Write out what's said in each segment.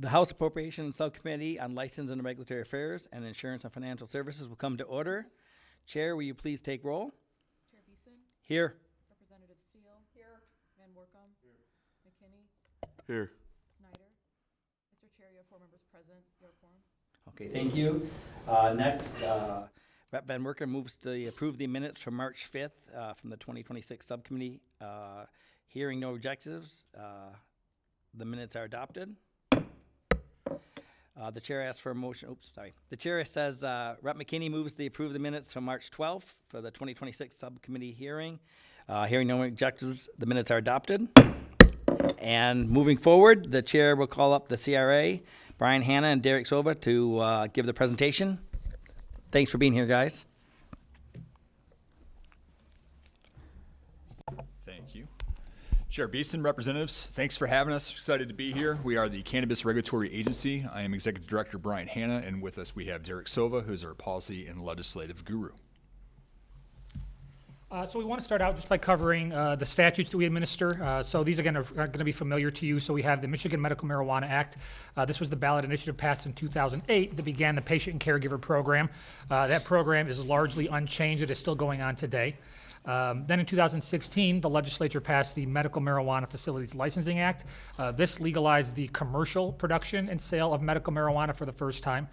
The House Appropriations Subcommittee on License and Regulatory Affairs and Insurance and Financial Services will come to order. Chair, will you please take roll? Chair Beeson. Here. Representative Steele. Here. Van Workum. Here. McKinney. Here. Snyder. Mr. Chair, you have 4 members present. Your quorum. Okay, thank you. Next, Rep. Van Workum moves to approve the minutes from March 5th from the 2026 Subcommittee. Hearing no objectives, the minutes are adopted. The chair asks for a motion. Oops, sorry. The chair says Rep. McKinney moves to approve the minutes from March 12th for the 2026 Subcommittee hearing. Hearing no objectives, the minutes are adopted. And moving forward, the chair will call up the CRA, Brian Hanna and Derek Sova, to give the presentation. Thanks for being here, guys. Thank you. Chair Beeson, representatives, thanks for having us. Excited to be here. We are the Cannabis Regulatory Agency. I am Executive Director Brian Hanna, and with us we have Derek Sova, who's our policy and legislative guru. So we want to start out just by covering the statutes that we administer. So these, again, are going to be familiar to you. So we have the Michigan Medical Marijuana Act. This was the ballot initiative passed in 2008 that began the patient and caregiver program. That program is largely unchanged. It is still going on today. Then in 2016, the legislature passed the Medical Marijuana Facilities Licensing Act. This legalized the commercial production and sale of medical marijuana for the first time.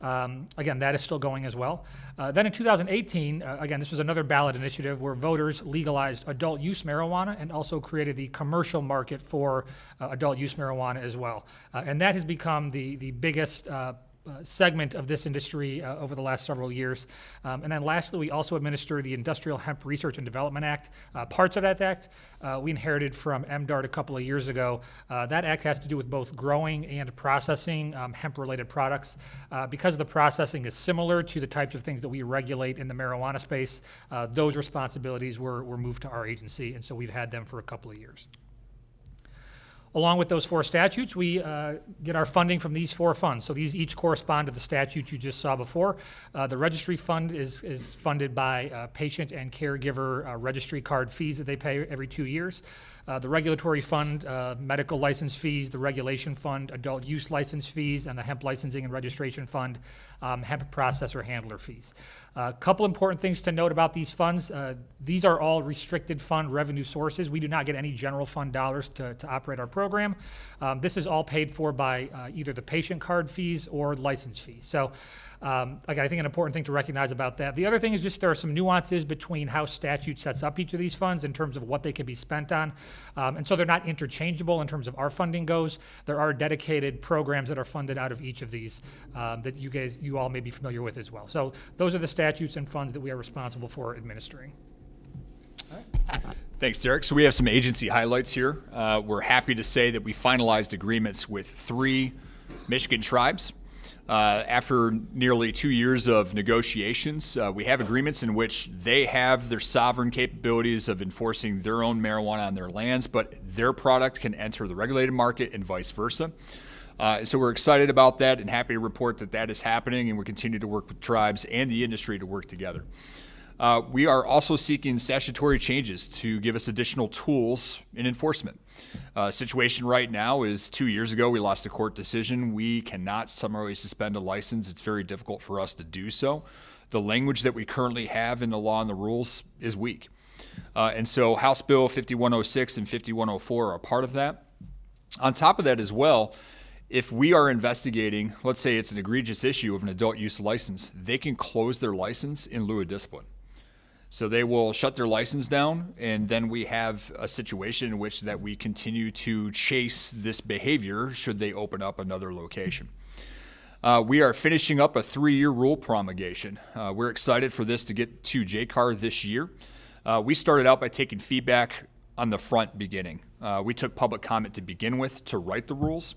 Again, that is still going as well. Then in 2018, again, this was another ballot initiative where voters legalized adult use marijuana and also created the commercial market for adult use marijuana as well. And that has become the biggest segment of this industry over the last several years. And then lastly, we also administer the Industrial Hemp Research and Development Act. Parts of that act we inherited from MDART a couple of years ago. That act has to do with both growing and processing hemp-related products. Because the processing is similar to the types of things that we regulate in the marijuana space, those responsibilities were moved to our agency, and so we've had them for a couple of years. Along with those 4 statutes, we get our funding from these 4 funds. So these each correspond to the statute you just saw before. The registry fund is funded by patient and caregiver registry card fees that they pay every 2 years. The regulatory fund, medical license fees, the regulation fund, adult use license fees, and the hemp licensing and registration fund, hemp processor handler fees. A couple important things to note about these funds. These are all restricted fund revenue sources. We do not get any general fund dollars to operate our program. This is all paid for by either the patient card fees or license fees. So again, I think an important thing to recognize about that. The other thing is just there are some nuances between how statute sets up each of these funds in terms of what they can be spent on. And so they're not interchangeable in terms of our funding goes. There are dedicated programs that are funded out of each of these that you all may be familiar with as well. So those are the statutes and funds that we are responsible for administering. Thanks, Derek. So we have some agency highlights here. We're happy to say that we finalized agreements with 3 Michigan tribes. After nearly 2 years of negotiations, we have agreements in which they have their sovereign capabilities of enforcing their own marijuana on their lands, but their product can enter the regulated market and vice versa. So we're excited about that and happy to report that that is happening, and we continue to work with tribes and the industry to work together. We are also seeking statutory changes to give us additional tools in enforcement. Situation right now is 2 years ago, we lost a court decision. We cannot summarily suspend a license. It's very difficult for us to do so. The language that we currently have in the law and the rules is weak. And so House Bill 5106 and 5104 are part of that. On top of that as well, if we are investigating, let's say it's an egregious issue of an adult use license, they can close their license in lieu of discipline. So they will shut their license down, and then we have a situation in which that we continue to chase this behavior should they open up another location. We are finishing up a 3-year rule promulgation. We're excited for this to get to JCAR this year. We started out by taking feedback on the front beginning. We took public comment to begin with to write the rules.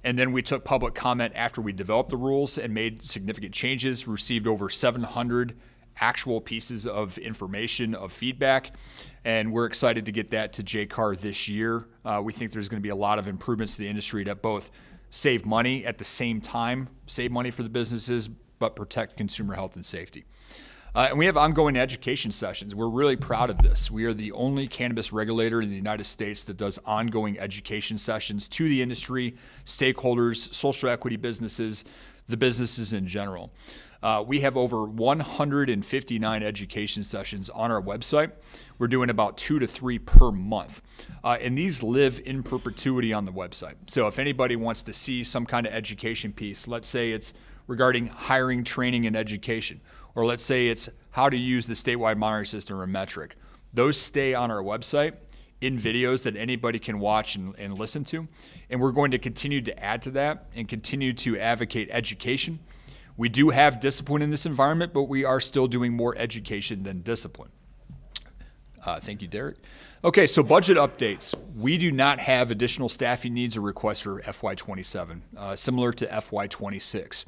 And then we took public comment after we developed the rules and made significant changes, received over 700 actual pieces of information, of feedback, and we're excited to get that to JCAR this year. We think there's going to be a lot of improvements to the industry that both save money at the same time, save money for the businesses, but protect consumer health and safety. And we have ongoing education sessions. We're really proud of this. We are the only cannabis regulator in the United States that does ongoing education sessions to the industry, stakeholders, social equity businesses, the businesses in general. We have over 159 education sessions on our website. We're doing about 2 to 3 per month. And these live in perpetuity on the website. So if anybody wants to see some kind of education piece, let's say it's regarding hiring, training, and education, or let's say it's how to use the statewide monitoring system or metric, those stay on our website in videos that anybody can watch and listen to. And we're going to continue to add to that and continue to advocate education. We do have discipline in this environment, but we are still doing more education than discipline. Thank you, Derek. Okay, so budget updates. We do not have additional staffing needs or requests for FY27, similar to FY26.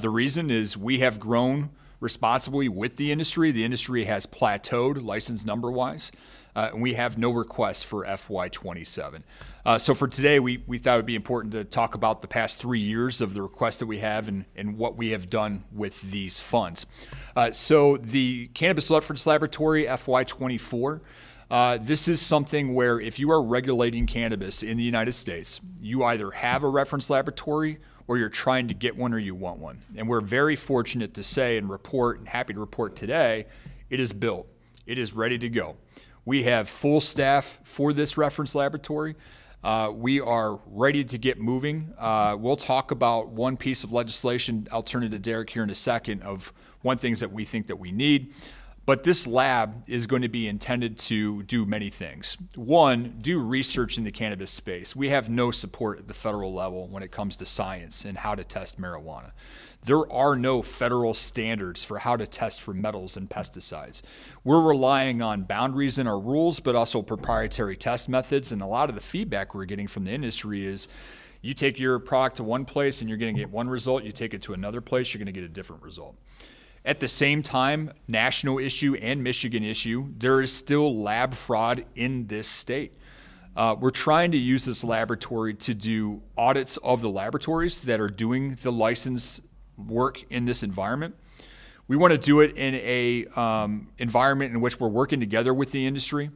The reason is we have grown responsibly with the industry. The industry has plateaued license number-wise, and we have no requests for FY27. So for today, we thought it would be important to talk about the past 3 years of the requests that we have and what we have done with these funds. So the Cannabis Reference Laboratory FY24, this is something where if you are regulating cannabis in the United States, you either have a reference laboratory or you're trying to get one or you want one. And we're very fortunate to say and report, and happy to report today, it is built. It is ready to go. We have full staff for this reference laboratory. We are ready to get moving. We'll talk about one piece of legislation, I'll turn it to Derek here in a second, of one things that we think that we need. But this lab is going to be intended to do many things. One, do research in the cannabis space. We have no support at the federal level when it comes to science and how to test marijuana. There are no federal standards for how to test for metals and pesticides. We're relying on boundaries in our rules, but also proprietary test methods. And a lot of the feedback we're getting from the industry is you take your product to one place and you're going to get one result. You take it to another place, you're going to get a different result. At the same time, national issue and Michigan issue, there is still lab fraud in this state. We're trying to use this laboratory to do audits of the laboratories that are doing the licensed work in this environment. We want to do it in a environment in which we're working together with the industry,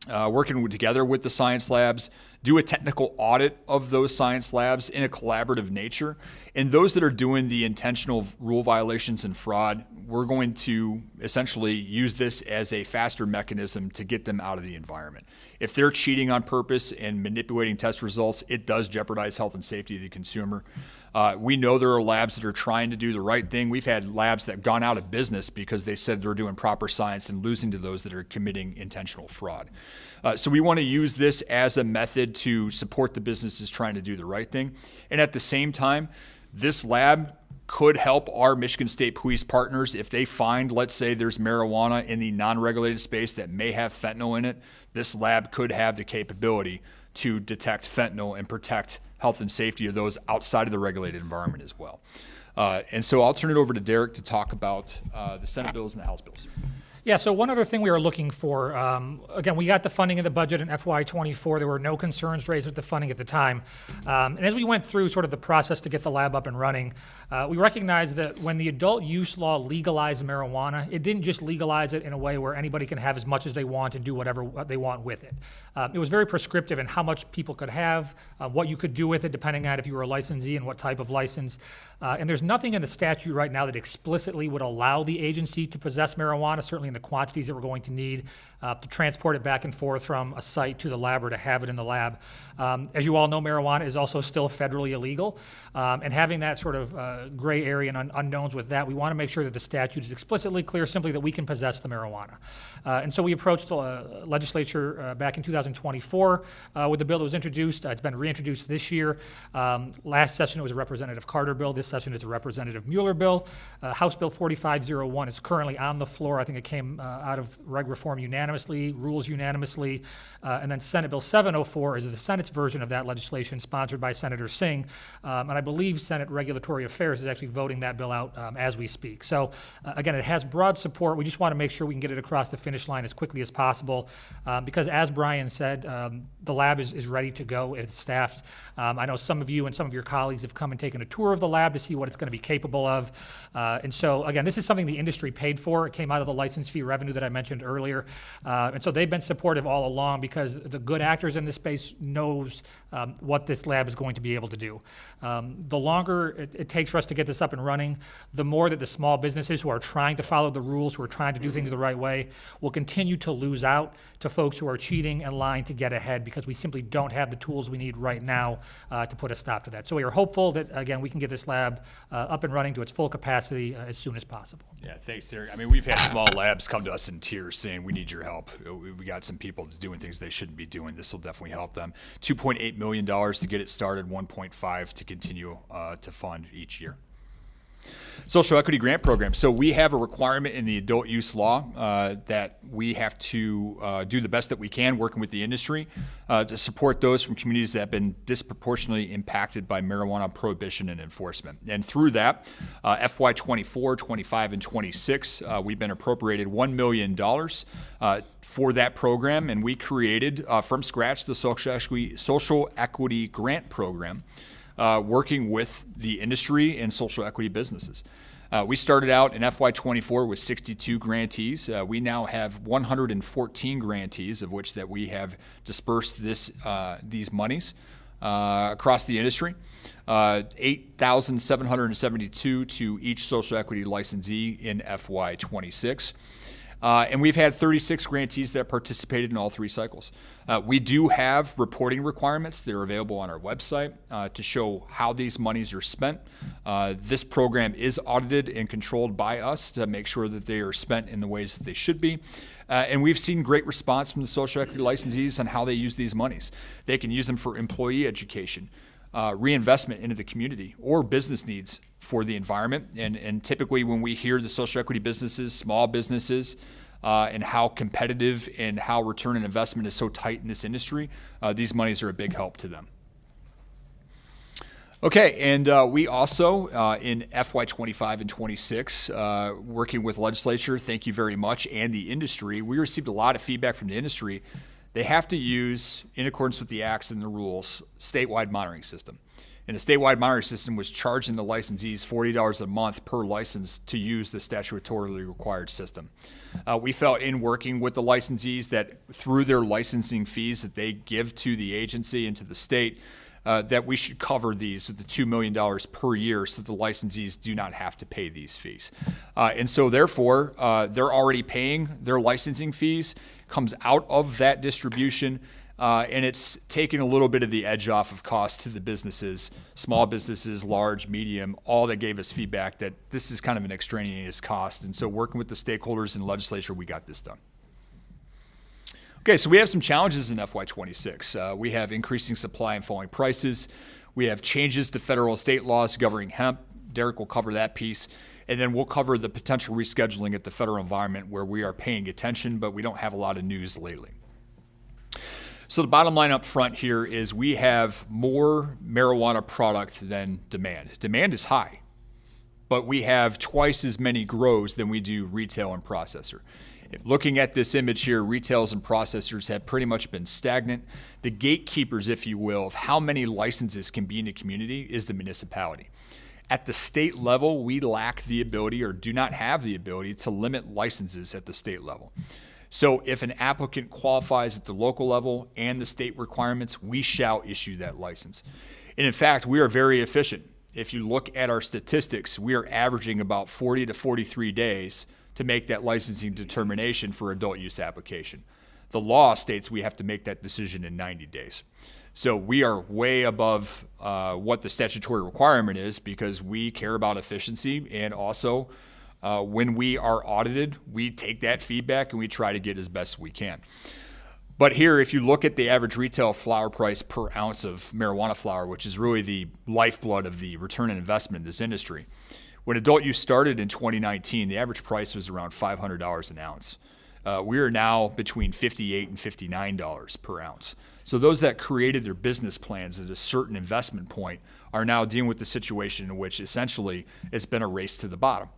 working together with the science labs, do a technical audit of those science labs in a collaborative nature. And those that are doing the intentional rule violations and fraud, we're going to essentially use this as a faster mechanism to get them out of the environment. If they're cheating on purpose and manipulating test results, it does jeopardize health and safety of the consumer. We know there are labs that are trying to do the right thing. We've had labs that have gone out of business because they said they're doing proper science and losing to those that are committing intentional fraud. So we want to use this as a method to support the businesses trying to do the right thing. And at the same time, this lab could help our Michigan State Police partners if they find, let's say there's marijuana in the non-regulated space that may have fentanyl in it. This lab could have the capability to detect fentanyl and protect health and safety of those outside of the regulated environment as well. And so I'll turn it over to Derek to talk about the Senate bills and the House bills. Yeah, so one other thing we were looking for, again, we got the funding in the budget in FY24. There were no concerns raised with the funding at the time. And as we went through sort of the process to get the lab up and running, we recognized that when the adult use law legalized marijuana, it didn't just legalize it in a way where anybody can have as much as they want and do whatever they want with it. It was very prescriptive in how much people could have, what you could do with it, depending on if you were a licensee and what type of license. And there's nothing in the statute right now that explicitly would allow the agency to possess marijuana, certainly in the quantities that we're going to need to transport it back and forth from a site to the lab or to have it in the lab. As you all know, marijuana is also still federally illegal. And having that sort of gray area and unknowns with that, we want to make sure that the statute is explicitly clear simply that we can possess the marijuana. And so we approached the legislature back in 2024 with the bill that was introduced. It's been reintroduced this year. Last session it was a Representative Carter bill. This session is a Representative Mueller bill. House Bill 4501 is currently on the floor. I think it came out of reg reform unanimously. unanimously, rules unanimously. And then Senate Bill 704 is the Senate's version of that legislation sponsored by Senator Singh. And I believe Senate Regulatory Affairs is actually voting that bill out as we speak. So again, it has broad support. We just want to make sure we can get it across the finish line as quickly as possible because as Brian said, the lab is ready to go. It's staffed. I know some of you and some of your colleagues have come and taken a tour of the lab to see what it's going to be capable of. And so again, this is something the industry paid for. It came out of the license fee revenue that I mentioned earlier. And so they've been supportive all along because the good actors in this space knows what this lab is going to be able to do. The longer it takes for us to get this up and running, the more that the small businesses who are trying to follow the rules, who are trying to do things the right way, will continue to lose out to folks who are cheating and lying to get ahead because we simply don't have the tools we need right now to put a stop to that. So we are hopeful that, again, we can get this lab up and running to its full capacity as soon as possible. Yeah, thanks, Eric. I mean, we've had small labs come to us in tears saying, we need your help. We got some people doing things they shouldn't be doing. This will definitely help them. $2.8 million to get it started, 1.5 to continue to fund each year. Social equity grant program. So we have a requirement in the adult use law that we have to do the best that we can working with the industry to support those from communities that have been disproportionately impacted by marijuana prohibition and enforcement. And through that, FY 24, 25, and 26, we've been appropriated $1 million for that program, and we created from scratch the social equity grant program. Working with the industry and social equity businesses. We started out in FY24 with 62 grantees. We now have 114 grantees, of which that we have dispersed these monies across the industry. 8,772 to each social equity licensee in FY26. And we've had 36 grantees that participated in all three cycles. We do have reporting requirements. They're available on our website to show how these monies are spent. This program is audited and controlled by us to make sure that they are spent in the ways that they should be. And we've seen great response from the social equity licensees on how they use these monies. They can use them for employee education, reinvestment into the community, or business needs for the environment. And typically when we hear the social equity businesses, small businesses, and how competitive and how return on investment is so tight in this industry, these monies are a big help to them. Okay, and we also, in FY25 and 26, working with legislature, thank you very much, and the industry, we received a lot of feedback from the industry. They have to use, in accordance with the acts and the rules, statewide monitoring system. And the statewide monitoring system was charging the licensees $40 a month per license to use the statutorily required system. We felt in working with the licensees that through their licensing fees that they give to the agency and to the state, that we should cover these with the $2 million per year so the licensees do not have to pay these fees. And so therefore, they're already paying their licensing fees, comes out of that distribution, and it's taken a little bit of the edge off of cost to the businesses, small businesses, large, medium, all that gave us feedback that this is kind of an extraneous cost. And so working with the stakeholders in the legislature, we got this done. Okay, so we have some challenges in FY26. We have increasing supply and falling prices. We have changes to federal and state laws governing hemp. Derek will cover that piece. And then we'll cover the potential rescheduling at the federal environment where we are paying attention, but we don't have a lot of news lately. So the bottom line up front here is we have more marijuana product than demand. Demand is high, but we have twice as many grows than we do retail and processor. Looking at this image here, retails and processors have pretty much been stagnant. The gatekeepers, if you will, of how many licenses can be in a community is the municipality. At the state level, we lack the ability or do not have the ability to limit licenses at the state level. So if an applicant qualifies at the local level and the state requirements, we shall issue that license. And in fact, we are very efficient. If you look at our statistics, we are averaging about 40 to 43 days to make that licensing determination for adult use application. The law states we have to make that decision in 90 days. So we are way above what the statutory requirement is because we care about efficiency, and also when we are audited, we take that feedback and we try to get as best we can. But here, if you look at the average retail flower price per ounce of marijuana flower, which is really the lifeblood of the return on investment in this industry, when adult use started in 2019, the average price was around $500 an ounce. we are now between $58 and $59 per ounce. So those that created their business plans at a certain investment point are now dealing with the situation in which essentially it's been a race to the bottom.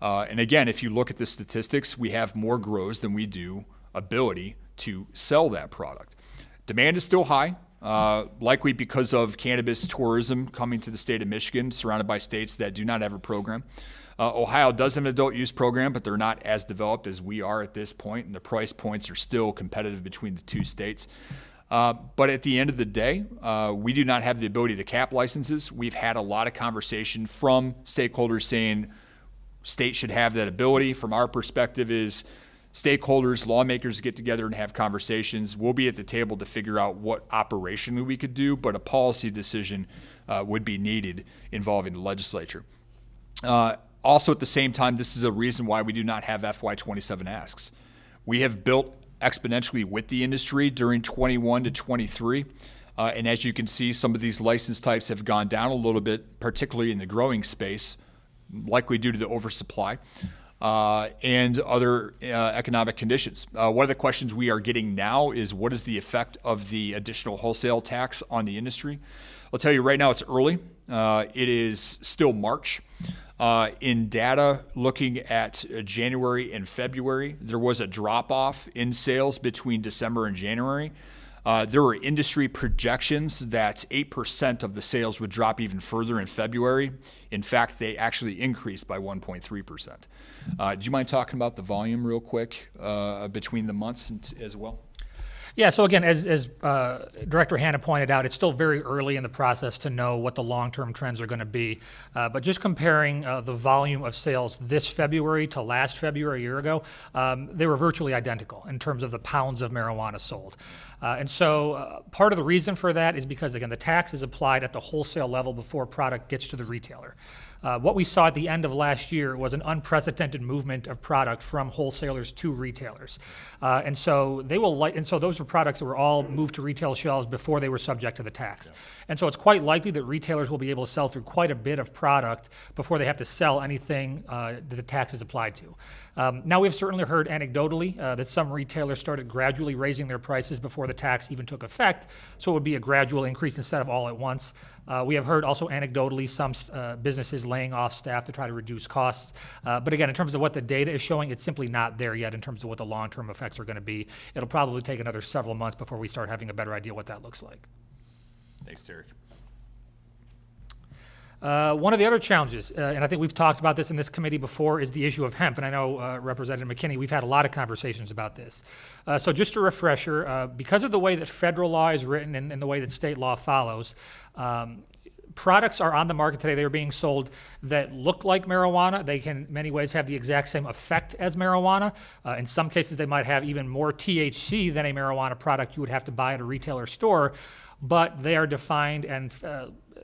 And again, if you look at the statistics, we have more grows than we do ability to sell that product. Demand is still high, likely because of cannabis tourism coming to the state of Michigan, surrounded by states that do not have a program. Ohio does have an adult use program, but they're not as developed as we are at this point, and the price points are still competitive between the two states. But at the end of the day, we do not have the ability to cap licenses. We've had a lot of conversation from stakeholders saying states should have that ability. From our perspective is stakeholders, lawmakers get together and have conversations. We'll be at the table to figure out what operationally we could do, but a policy decision would be needed involving the legislature. Also, at the same time, this is a reason why we do not have FY27 asks. We have built exponentially with the industry during 21 to 23. And as you can see, some of these license types have gone down a little bit, particularly in the growing space, likely due to the oversupply and other economic conditions. One of the questions we are getting now is what is the effect of the additional wholesale tax on the industry? I'll tell you right now, it's early. It is still March. In data looking at January and February, there was a drop-off in sales between December and January. There were industry projections that 8% of the sales would drop even further in February. In fact, they actually increased by 1.3%. Do you mind talking about the volume real quick between the months as well? Yeah, so again, as Director Hanna pointed out, it's still very early in the process to know what the long-term trends are going to be. But just comparing the volume of sales this February to last February a year ago, they were virtually identical in terms of the pounds of marijuana sold. And so part of the reason for that is because, again, the tax is applied at the wholesale level before product gets to the retailer. What we saw at the end of last year was an unprecedented movement of product from wholesalers to retailers, and so those were products that were all moved to retail shelves before they were subject to the tax. Yeah. And so it's quite likely that retailers will be able to sell through quite a bit of product before they have to sell anything that the tax is applied to. Now, we've certainly heard anecdotally that some retailers started gradually raising their prices before the tax even took effect, so it would be a gradual increase instead of all at once. We have heard also anecdotally some businesses laying off staff to try to reduce costs. But again, in terms of what the data is showing, it's simply not there yet in terms of what the long-term effects are going to be. It'll probably take another several months before we start having a better idea what that looks like. Thanks, Derek. One of the other challenges, and I think we've talked about this in this committee before, is the issue of hemp. And I know, Representative McKinney, we've had a lot of conversations about this. So just a refresher, because of the way that federal law is written and the way that state law follows, products are on the market today. They are being sold that look like marijuana. They can, in many ways, have the exact same effect as marijuana. In some cases, they might have even more THC than a marijuana product you would have to buy at a retailer store, but they are defined and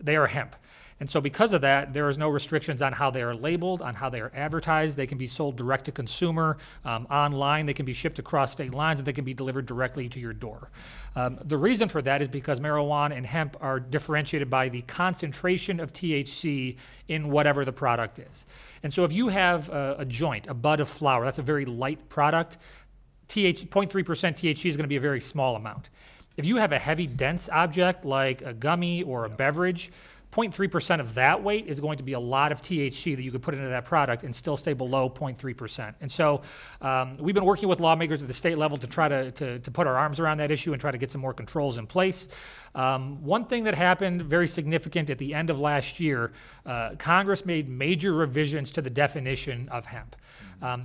they are hemp. And so because of that, there is no restrictions on how they are labeled, on how they are advertised. They can be sold direct to consumer, online. They can be shipped across state lines, and they can be delivered directly to your door. The reason for that is because marijuana and hemp are differentiated by the concentration of THC in whatever the product is. And so if you have a joint, a bud of flower, that's a very light product, 0.3% THC is going to be a very small amount. If you have a heavy, dense object like a gummy or a beverage, 0.3% of that weight is going to be a lot of THC that you could put into that product and still stay below 0.3%. And so we've been working with lawmakers at the state level to try to put our arms around that issue and try to get some more controls in place. One thing that happened very significant at the end of last year, Congress made major revisions to the definition of hemp.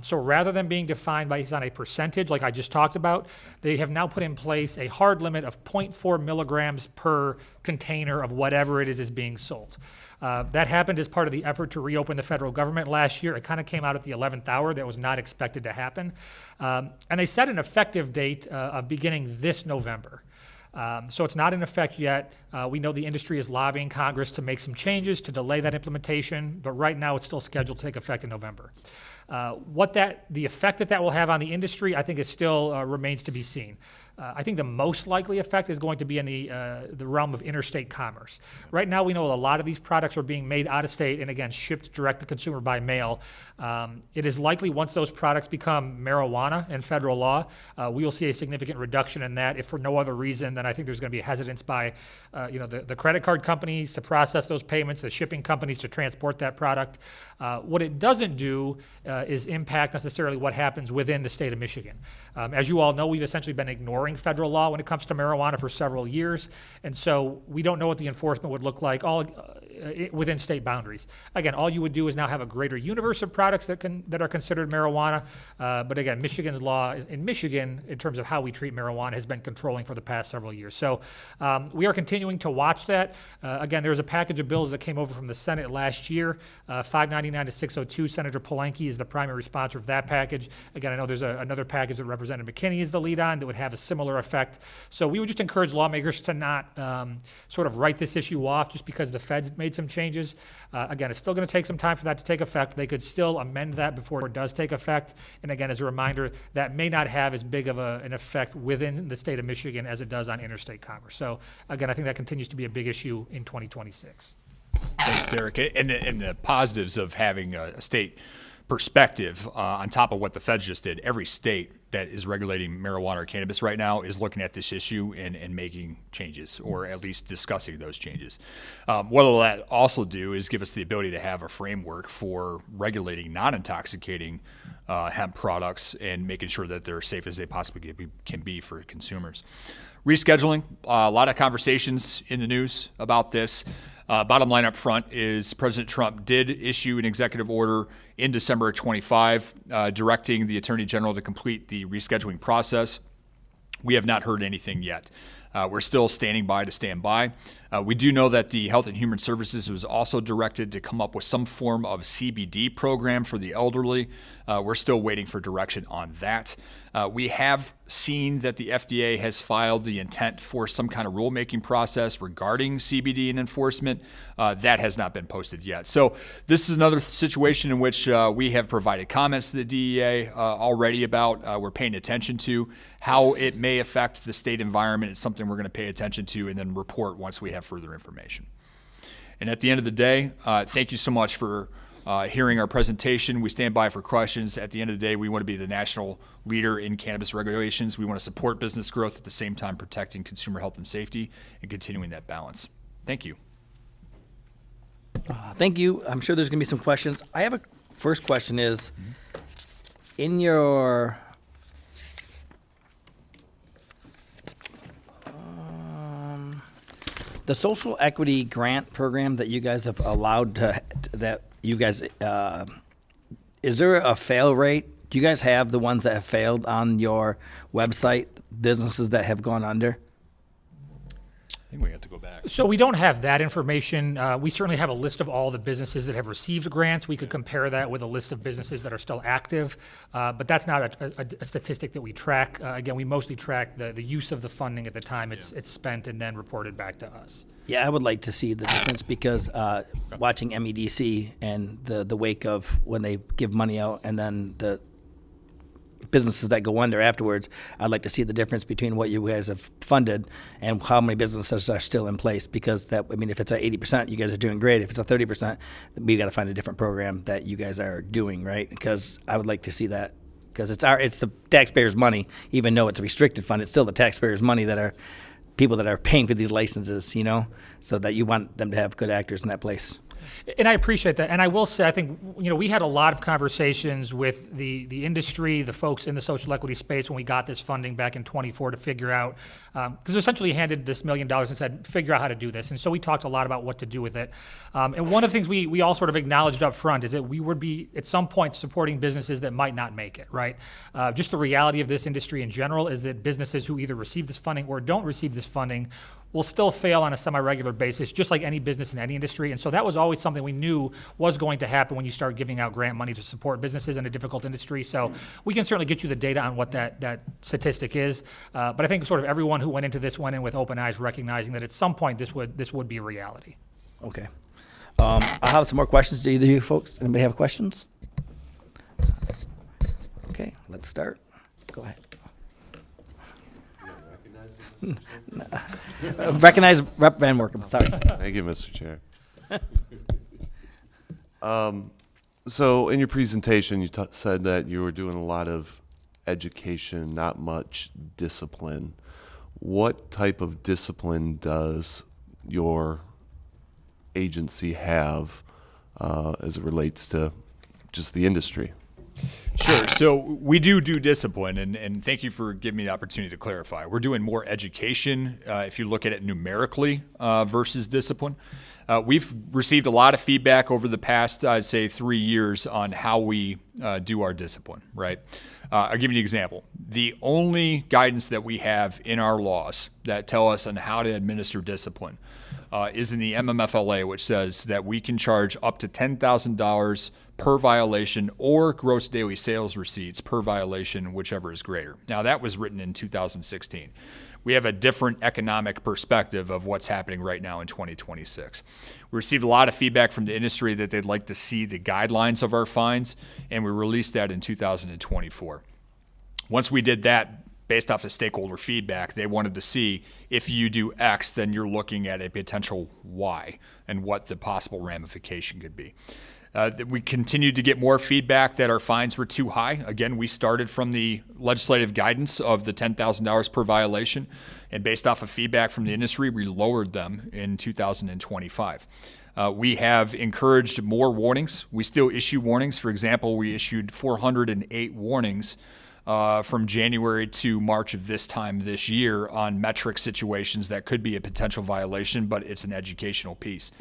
So rather than being defined based on a percentage like I just talked about, they have now put in place a hard limit of 0.4 milligrams per container of whatever it is being sold. That happened as part of the effort to reopen the federal government last year. It kind of came out at the 11th hour. That was not expected to happen. And they set an effective date of beginning this November. So it's not in effect yet. We know the industry is lobbying Congress to make some changes to delay that implementation, but right now it's still scheduled to take effect in November. The effect that will have on the industry, I think, is still remains to be seen. I think the most likely effect is going to be in the realm of interstate commerce. Right now, we know a lot of these products are being made out of state and again shipped direct to consumer by mail. It is likely once those products become marijuana in federal law, we will see a significant reduction in that. If for no other reason, then I think there's going to be a hesitance by the credit card companies to process those payments, the shipping companies to transport that product. What it doesn't do is impact necessarily what happens within the state of Michigan. As you all know, we've essentially been ignoring federal law when it comes to marijuana for several years, and so we don't know what the enforcement would look like within state boundaries. Again, all you would do is now have a greater universe of products that are considered marijuana, but again, Michigan's law in Michigan, in terms of how we treat marijuana, has been controlling for the past several years. So we are continuing to watch that. Again, there's a package of bills that came over from the Senate last year, 599 to 602. Senator Palenke is the primary sponsor of that package. Again, I know there's another package that Representative McKinney is the lead on that would have a similar effect. So we would just encourage lawmakers to not sort of write this issue off just because the feds made some changes. Again, it's still going to take some time for that to take effect. They could still amend that before it does take effect. And again, as a reminder, that may not have as big of an effect within the state of Michigan as it does on interstate commerce. So again, I think that continues to be a big issue in 2026. Thanks, Derek. And the positives of having a state perspective on top of what the feds just did, every state that is regulating marijuana or cannabis right now is looking at this issue and making changes, or at least discussing those changes. What will that also do is give us the ability to have a framework for regulating non-intoxicating hemp products and making sure that they're safe as they possibly can be for consumers. Rescheduling, a lot of conversations in the news about this. Bottom line up front is President Trump did issue an executive order in December of 25 directing the Attorney General to complete the rescheduling process. We have not heard anything yet. We're still standing by to stand by. We do know that the Health and Human Services was also directed to come up with some form of CBD program for the elderly. We're still waiting for direction on that. We have seen that the FDA has filed the intent for some kind of rulemaking process regarding CBD and enforcement. That has not been posted yet. So this is another situation in which we have provided comments to the DEA already about. We're paying attention to how it may affect the state environment. It's something we're going to pay attention to and then report once we have further information. And at the end of the day, thank you so much for hearing our presentation. We stand by for questions. At the end of the day, we want to be the national leader in cannabis regulations. We want to support business growth at the same time protecting consumer health and safety and continuing that balance. Thank you. Thank you. I'm sure there's going to be some questions. I have a first question is, in your the social equity grant program that you guys have allowed is there a fail rate? Do you guys have the ones that have failed on your website, businesses that have gone under? I think we have to go back. So we don't have that information. We certainly have a list of all the businesses that have received grants. We could compare that with a list of businesses that are still active, but that's not a statistic that we track. Again, we mostly track the use of the funding at the time it's spent and then reported back to us. Yeah, I would like to see the difference because watching MEDC and the wake of when they give money out and then the businesses that go under afterwards, I'd like to see the difference between what you guys have funded and how many businesses are still in place, because if it's at 80%, you guys are doing great. If it's at 30%, we got to find a different program that you guys are doing, right? Because I would like to see that, because it's the taxpayers' money. Even though it's a restricted fund, it's still the taxpayers' money that are people that are paying for these licenses, so that you want them to have good actors in that place. And I appreciate that. And I will say, I think, we had a lot of conversations with the industry, the folks in the social equity space when we got this funding back in 24 to figure out, because we essentially handed this $1 million and said, figure out how to do this. And so we talked a lot about what to do with it. And one of the things we all sort of acknowledged up front is that we would be at some point supporting businesses that might not make it, right? Just the reality of this industry in general is that businesses who either receive this funding or don't receive this funding will still fail on a semi-regular basis, just like any business in any industry. And so that was always something we knew was going to happen when you start giving out grant money to support businesses in a difficult industry. So we can certainly get you the data on what that statistic is. But I think sort of everyone who went into this went in with open eyes, recognizing that at some point this would be a reality. Okay. I'll have some more questions. Do either of you folks, anybody have questions? Okay, let's start. Go ahead. Recognize Rep. Van Workum, sorry. Thank you, Mr. Chair. So in your presentation, you said that you were doing a lot of education, not much discipline. What type of discipline does your agency have as it relates to just the industry? Sure. So we do discipline, and thank you for giving me the opportunity to clarify. We're doing more education if you look at it numerically versus discipline. We've received a lot of feedback over the past, I'd say, 3 years on how we do our discipline, right? I'll give you an example. The only guidance that we have in our laws that tell us on how to administer discipline is in the MMFLA, which says that we can charge up to $10,000 per violation or gross daily sales receipts per violation, whichever is greater. Now, that was written in 2016. We have a different economic perspective of what's happening right now in 2026. We received a lot of feedback from the industry that they'd like to see the guidelines of our fines, and we released that in 2024. Once we did that, based off of stakeholder feedback, they wanted to see if you do X, then you're looking at a potential Y and what the possible ramification could be. We continued to get more feedback that our fines were too high. Again, we started from the legislative guidance of the $10,000 per violation, and based off of feedback from the industry, we lowered them in 2025. We have encouraged more warnings. We still issue warnings. For example, we issued 408 warnings from January to March of this year on metric situations that could be a potential violation, but it's an educational piece.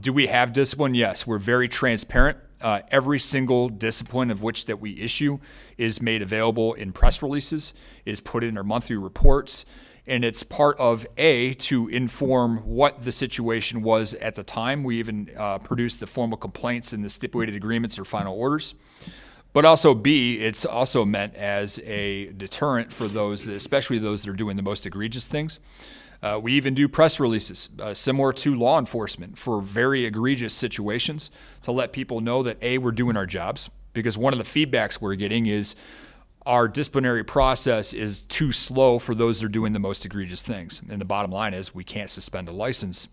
Do we have discipline? Yes. We're very transparent. Every single discipline of which that we issue is made available in press releases, is put in our monthly reports, and it's part of to inform what the situation was at the time. We even produced the formal complaints and the stipulated agreements or final orders. But also B, it's also meant as a deterrent for those, especially those that are doing the most egregious things. We even do press releases similar to law enforcement for very egregious situations to let people know that we're doing our jobs, because one of the feedbacks we're getting is our disciplinary process is too slow for those that are doing the most egregious things. And the bottom line is we can't suspend a license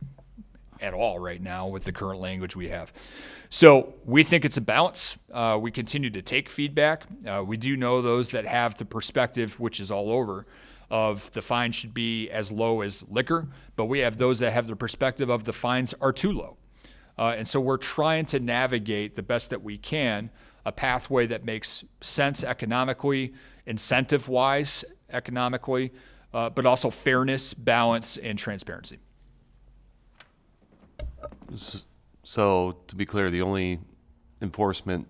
at all right now with the current language we have. So we think it's a balance. We continue to take feedback. We do know those that have the perspective, which is all over, of the fine should be as low as liquor, but we have those that have the perspective of the fines are too low. And so we're trying to navigate the best that we can a pathway that makes sense economically, incentive-wise economically, but also fairness, balance, and transparency. So to be clear, the only enforcement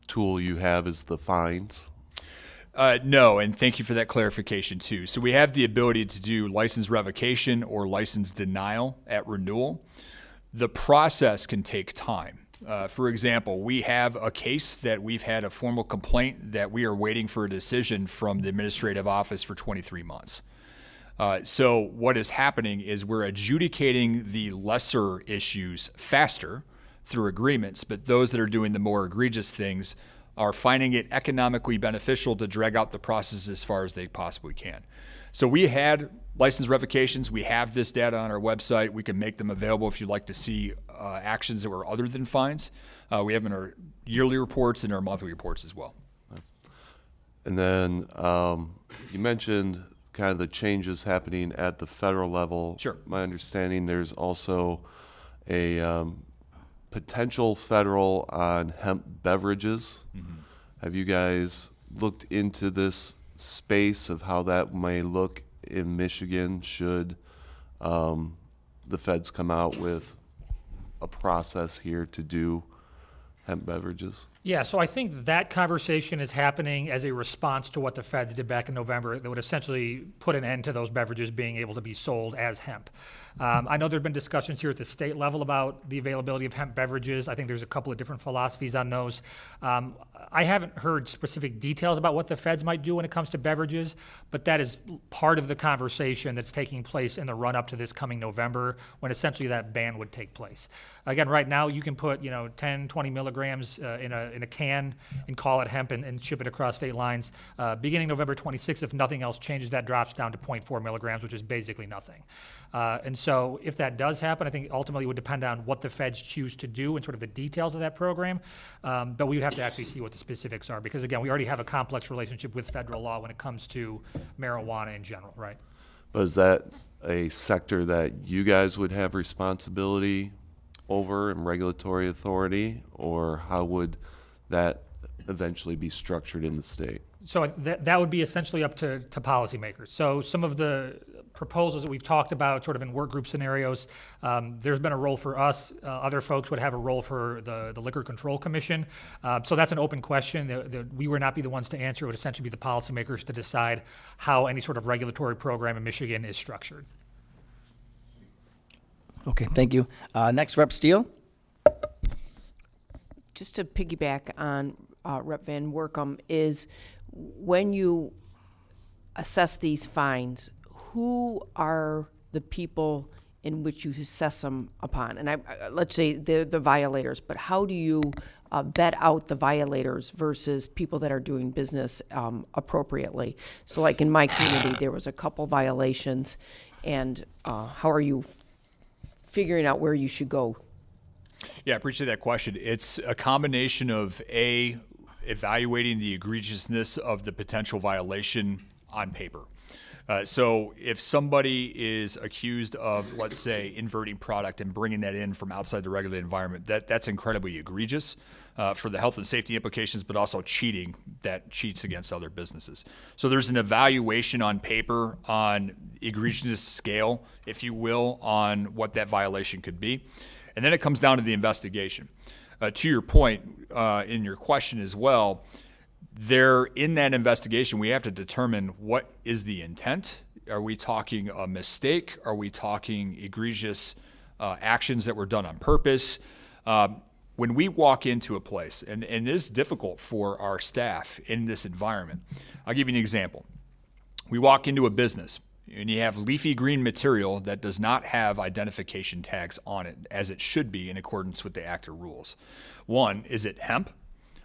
tool you have is the fines? No, and thank you for that clarification too. So we have the ability to do license revocation or license denial at renewal. The process can take time. For example, we have a case that we've had a formal complaint that we are waiting for a decision from the administrative office for 23 months. So what is happening is we're adjudicating the lesser issues faster through agreements, but those that are doing the more egregious things are finding it economically beneficial to drag out the process as far as they possibly can. So we had license revocations. We have this data on our website. We can make them available if you'd like to see actions that were other than fines. We have them in our yearly reports and our monthly reports as well. And then you mentioned kind of the changes happening at the federal level. Sure. My understanding, there's also a potential federal on hemp beverages. Mm-hmm. Have you guys looked into this space of how that may look in Michigan should the feds come out with a process here to do hemp beverages? Yeah, so I think that conversation is happening as a response to what the feds did back in November that would essentially put an end to those beverages being able to be sold as hemp. I know there have been discussions here at the state level about the availability of hemp beverages. I think there's a couple of different philosophies on those. I haven't heard specific details about what the feds might do when it comes to beverages, but that is part of the conversation that's taking place in the run-up to this coming November, when essentially that ban would take place. Again, right now you can put 10, 20 milligrams in a in a can and call it hemp and ship it across state lines. Beginning November 26th, if nothing else changes, that drops down to 0.4 milligrams, which is basically nothing. And so if that does happen, I think ultimately it would depend on what the feds choose to do and sort of the details of that program. But we would have to actually see what the specifics are, because again, we already have a complex relationship with federal law when it comes to marijuana in general, right? But is that a sector that you guys would have responsibility over and regulatory authority, or how would that eventually be structured in the state? So that would be essentially up to policymakers. So some of the proposals that we've talked about sort of in work group scenarios, there's been a role for us. Other folks would have a role for the Liquor Control Commission. So that's an open question that we would not be the ones to answer. It would essentially be the policymakers to decide how any sort of regulatory program in Michigan is structured. Okay, thank you. Next, Rep. Steele. Just to piggyback on Rep. Van Workum, is when you assess these fines, who are the people in which you assess them upon? And let's say the violators, but how do you vet out the violators versus people that are doing business appropriately? So like in my community, there was a couple violations, and how are you figuring out where you should go? Yeah, I appreciate that question. It's a combination of evaluating the egregiousness of the potential violation on paper. So if somebody is accused of, let's say, inverting product and bringing that in from outside the regulated environment, that's incredibly egregious for the health and safety implications, but also cheating that cheats against other businesses. So there's an evaluation on paper on egregiousness scale, if you will, on what that violation could be. And then it comes down to the investigation. To your point in your question as well, in that investigation, we have to determine what is the intent. Are we talking a mistake? Are we talking egregious actions that were done on purpose? When we walk into a place, and it is difficult for our staff in this environment. I'll give you an example. We walk into a business, and you have leafy green material that does not have identification tags on it, as it should be in accordance with the ACTA rules. One, is it hemp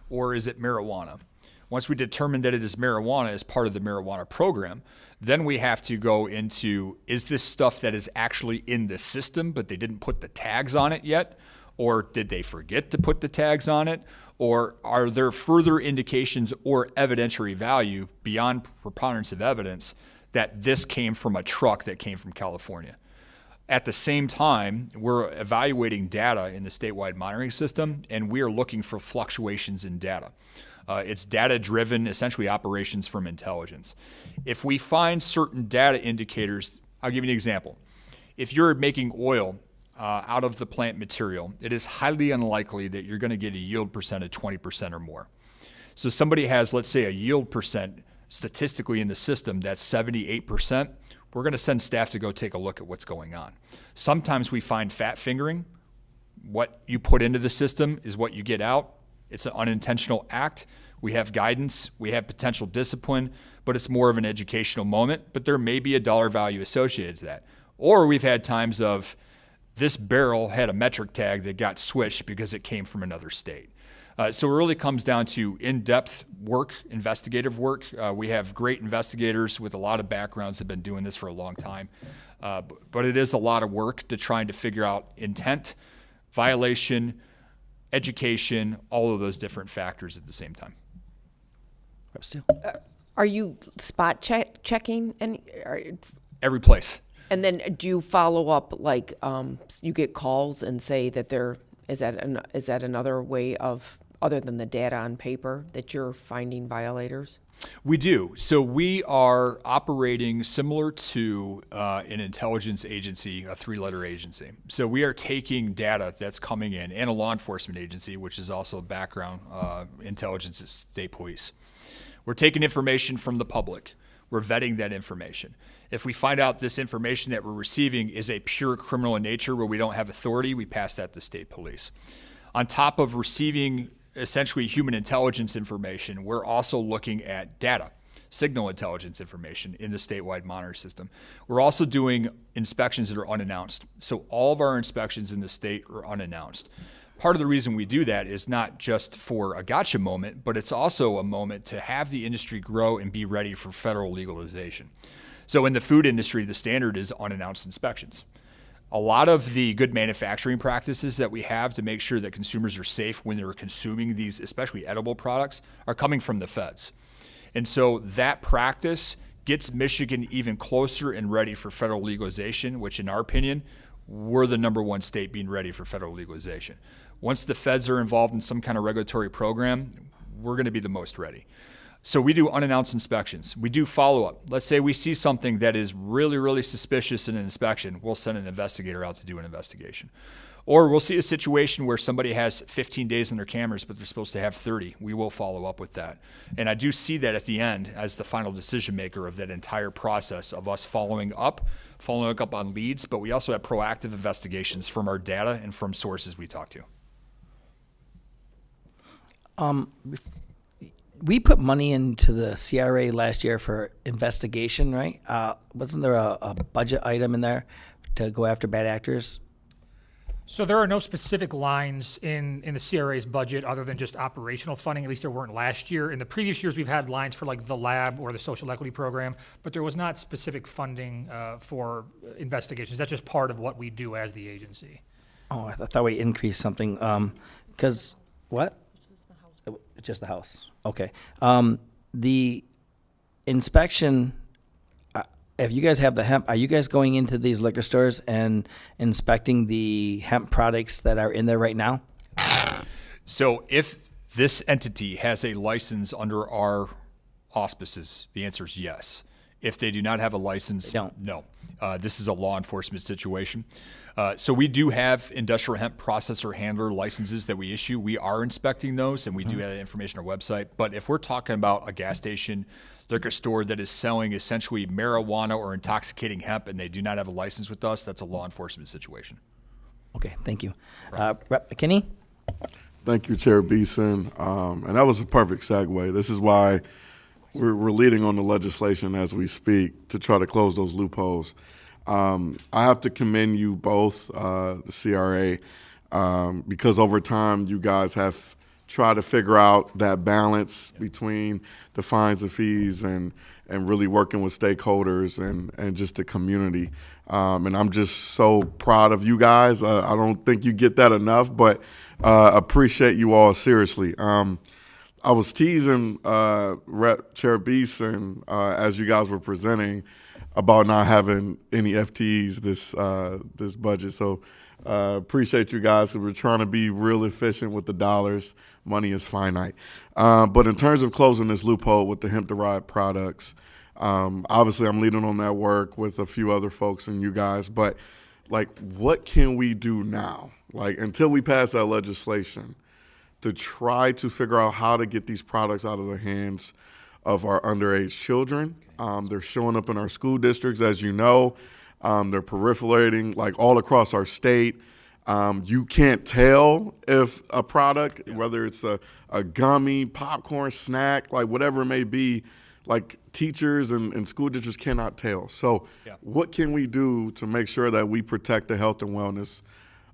or is it marijuana? Once we determine that it is marijuana as part of the marijuana program, then we have to go into, is this stuff that is actually in the system, but they didn't put the tags on it yet? Or did they forget to put the tags on it? Or are there further indications or evidentiary value beyond preponderance of evidence that this came from a truck that came from California? At the same time, we're evaluating data in the statewide monitoring system, and we are looking for fluctuations in data. It's data-driven, essentially operations from intelligence. If we find certain data indicators, I'll give you an example. If you're making oil out of the plant material, it is highly unlikely that you're going to get a yield percent of 20% or more. So somebody has, let's say, a yield percent statistically in the system that's 78%, we're going to send staff to go take a look at what's going on. Sometimes we find fat fingering. What you put into the system is what you get out. It's an unintentional act. We have guidance, we have potential discipline, but it's more of an educational moment, but there may be a dollar value associated to that. Or we've had times of this barrel had a metric tag that got switched because it came from another state. So it really comes down to in-depth work, investigative work. We have great investigators with a lot of backgrounds that have been doing this for a long time. But it is a lot of work to trying to figure out intent, violation, education, all of those different factors at the same time. Rep. Steele. Are you spot checking Every place. and then do you follow up, like you get calls and say that is that another way of, other than the data on paper, that you're finding violators? We do. So we are operating similar to an intelligence agency, a three-letter agency. So we are taking data that's coming in, and a law enforcement agency, which is also background intelligence at state police. We're taking information from the public. We're vetting that information. If we find out this information that we're receiving is a pure criminal in nature where we don't have authority, we pass that to state police. On top of receiving essentially human intelligence information, we're also looking at data, signal intelligence information in the statewide monitor system. We're also doing inspections that are unannounced. So all of our inspections in the state are unannounced. Part of the reason we do that is not just for a gotcha moment, but it's also a moment to have the industry grow and be ready for federal legalization. So in the food industry, the standard is unannounced inspections. A lot of the good manufacturing practices that we have to make sure that consumers are safe when they're consuming these, especially edible products, are coming from the feds. And so that practice gets Michigan even closer and ready for federal legalization, which in our opinion, we're the #1 state being ready for federal legalization. Once the feds are involved in some kind of regulatory program, we're going to be the most ready. So we do unannounced inspections. We do follow-up. Let's say we see something that is really, really suspicious in an inspection. We'll send an investigator out to do an investigation. Or we'll see a situation where somebody has 15 days on their cameras, but they're supposed to have 30. We will follow up with that. And I do see that at the end as the final decision maker of that entire process of us following up on leads, but we also have proactive investigations from our data and from sources we talk to. We put money into the CRA last year for investigation, right? Wasn't there a budget item in there to go after bad actors? So there are no specific lines in the CRA's budget other than just operational funding. At least there weren't last year. In the previous years, we've had lines for like the lab or the social equity program, but there was not specific funding for investigations. That's just part of what we do as the agency. Oh, I thought we increased something, because, what? Just the house. Okay. The inspection, if you guys have the hemp, are you guys going into these liquor stores and inspecting the hemp products that are in there right now? So if this entity has a license under our auspices, the answer is yes. If they do not have a license, They don't. no. This is a law enforcement situation. So we do have industrial hemp processor handler licenses that we issue. We are inspecting those, and we do have that information on our website. But if we're talking about a gas station, liquor store that is selling essentially marijuana or intoxicating hemp and they do not have a license with us, that's a law enforcement situation. Okay, thank you. Rep. McKinney? Thank you, Chair Beeson. And that was a perfect segue. This is why we're leading on the legislation as we speak to try to close those loopholes. I have to commend you both, the CRA, because over time you guys have tried to figure out that balance between the fines and fees and really working with stakeholders and just the community. And I'm just so proud of you guys. I don't think you get that enough, but appreciate you all seriously. I was teasing Rep. Chair Beeson as you guys were presenting about not having any FTEs this budget. So appreciate you guys. We're trying to be real efficient with the dollars. Money is finite. But in terms of closing this loophole with the hemp-derived products, obviously I'm leading on that work with a few other folks and you guys. But, like, what can we do now? Like, until we pass that legislation to try to figure out how to get these products out of the hands of our underage children. They're showing up in our school districts, as you know. They're proliferating like all across our state. You can't tell if a product, whether it's a gummy, popcorn, snack, like whatever it may be, like teachers and school districts cannot tell. So what can we do to make sure that we protect the health and wellness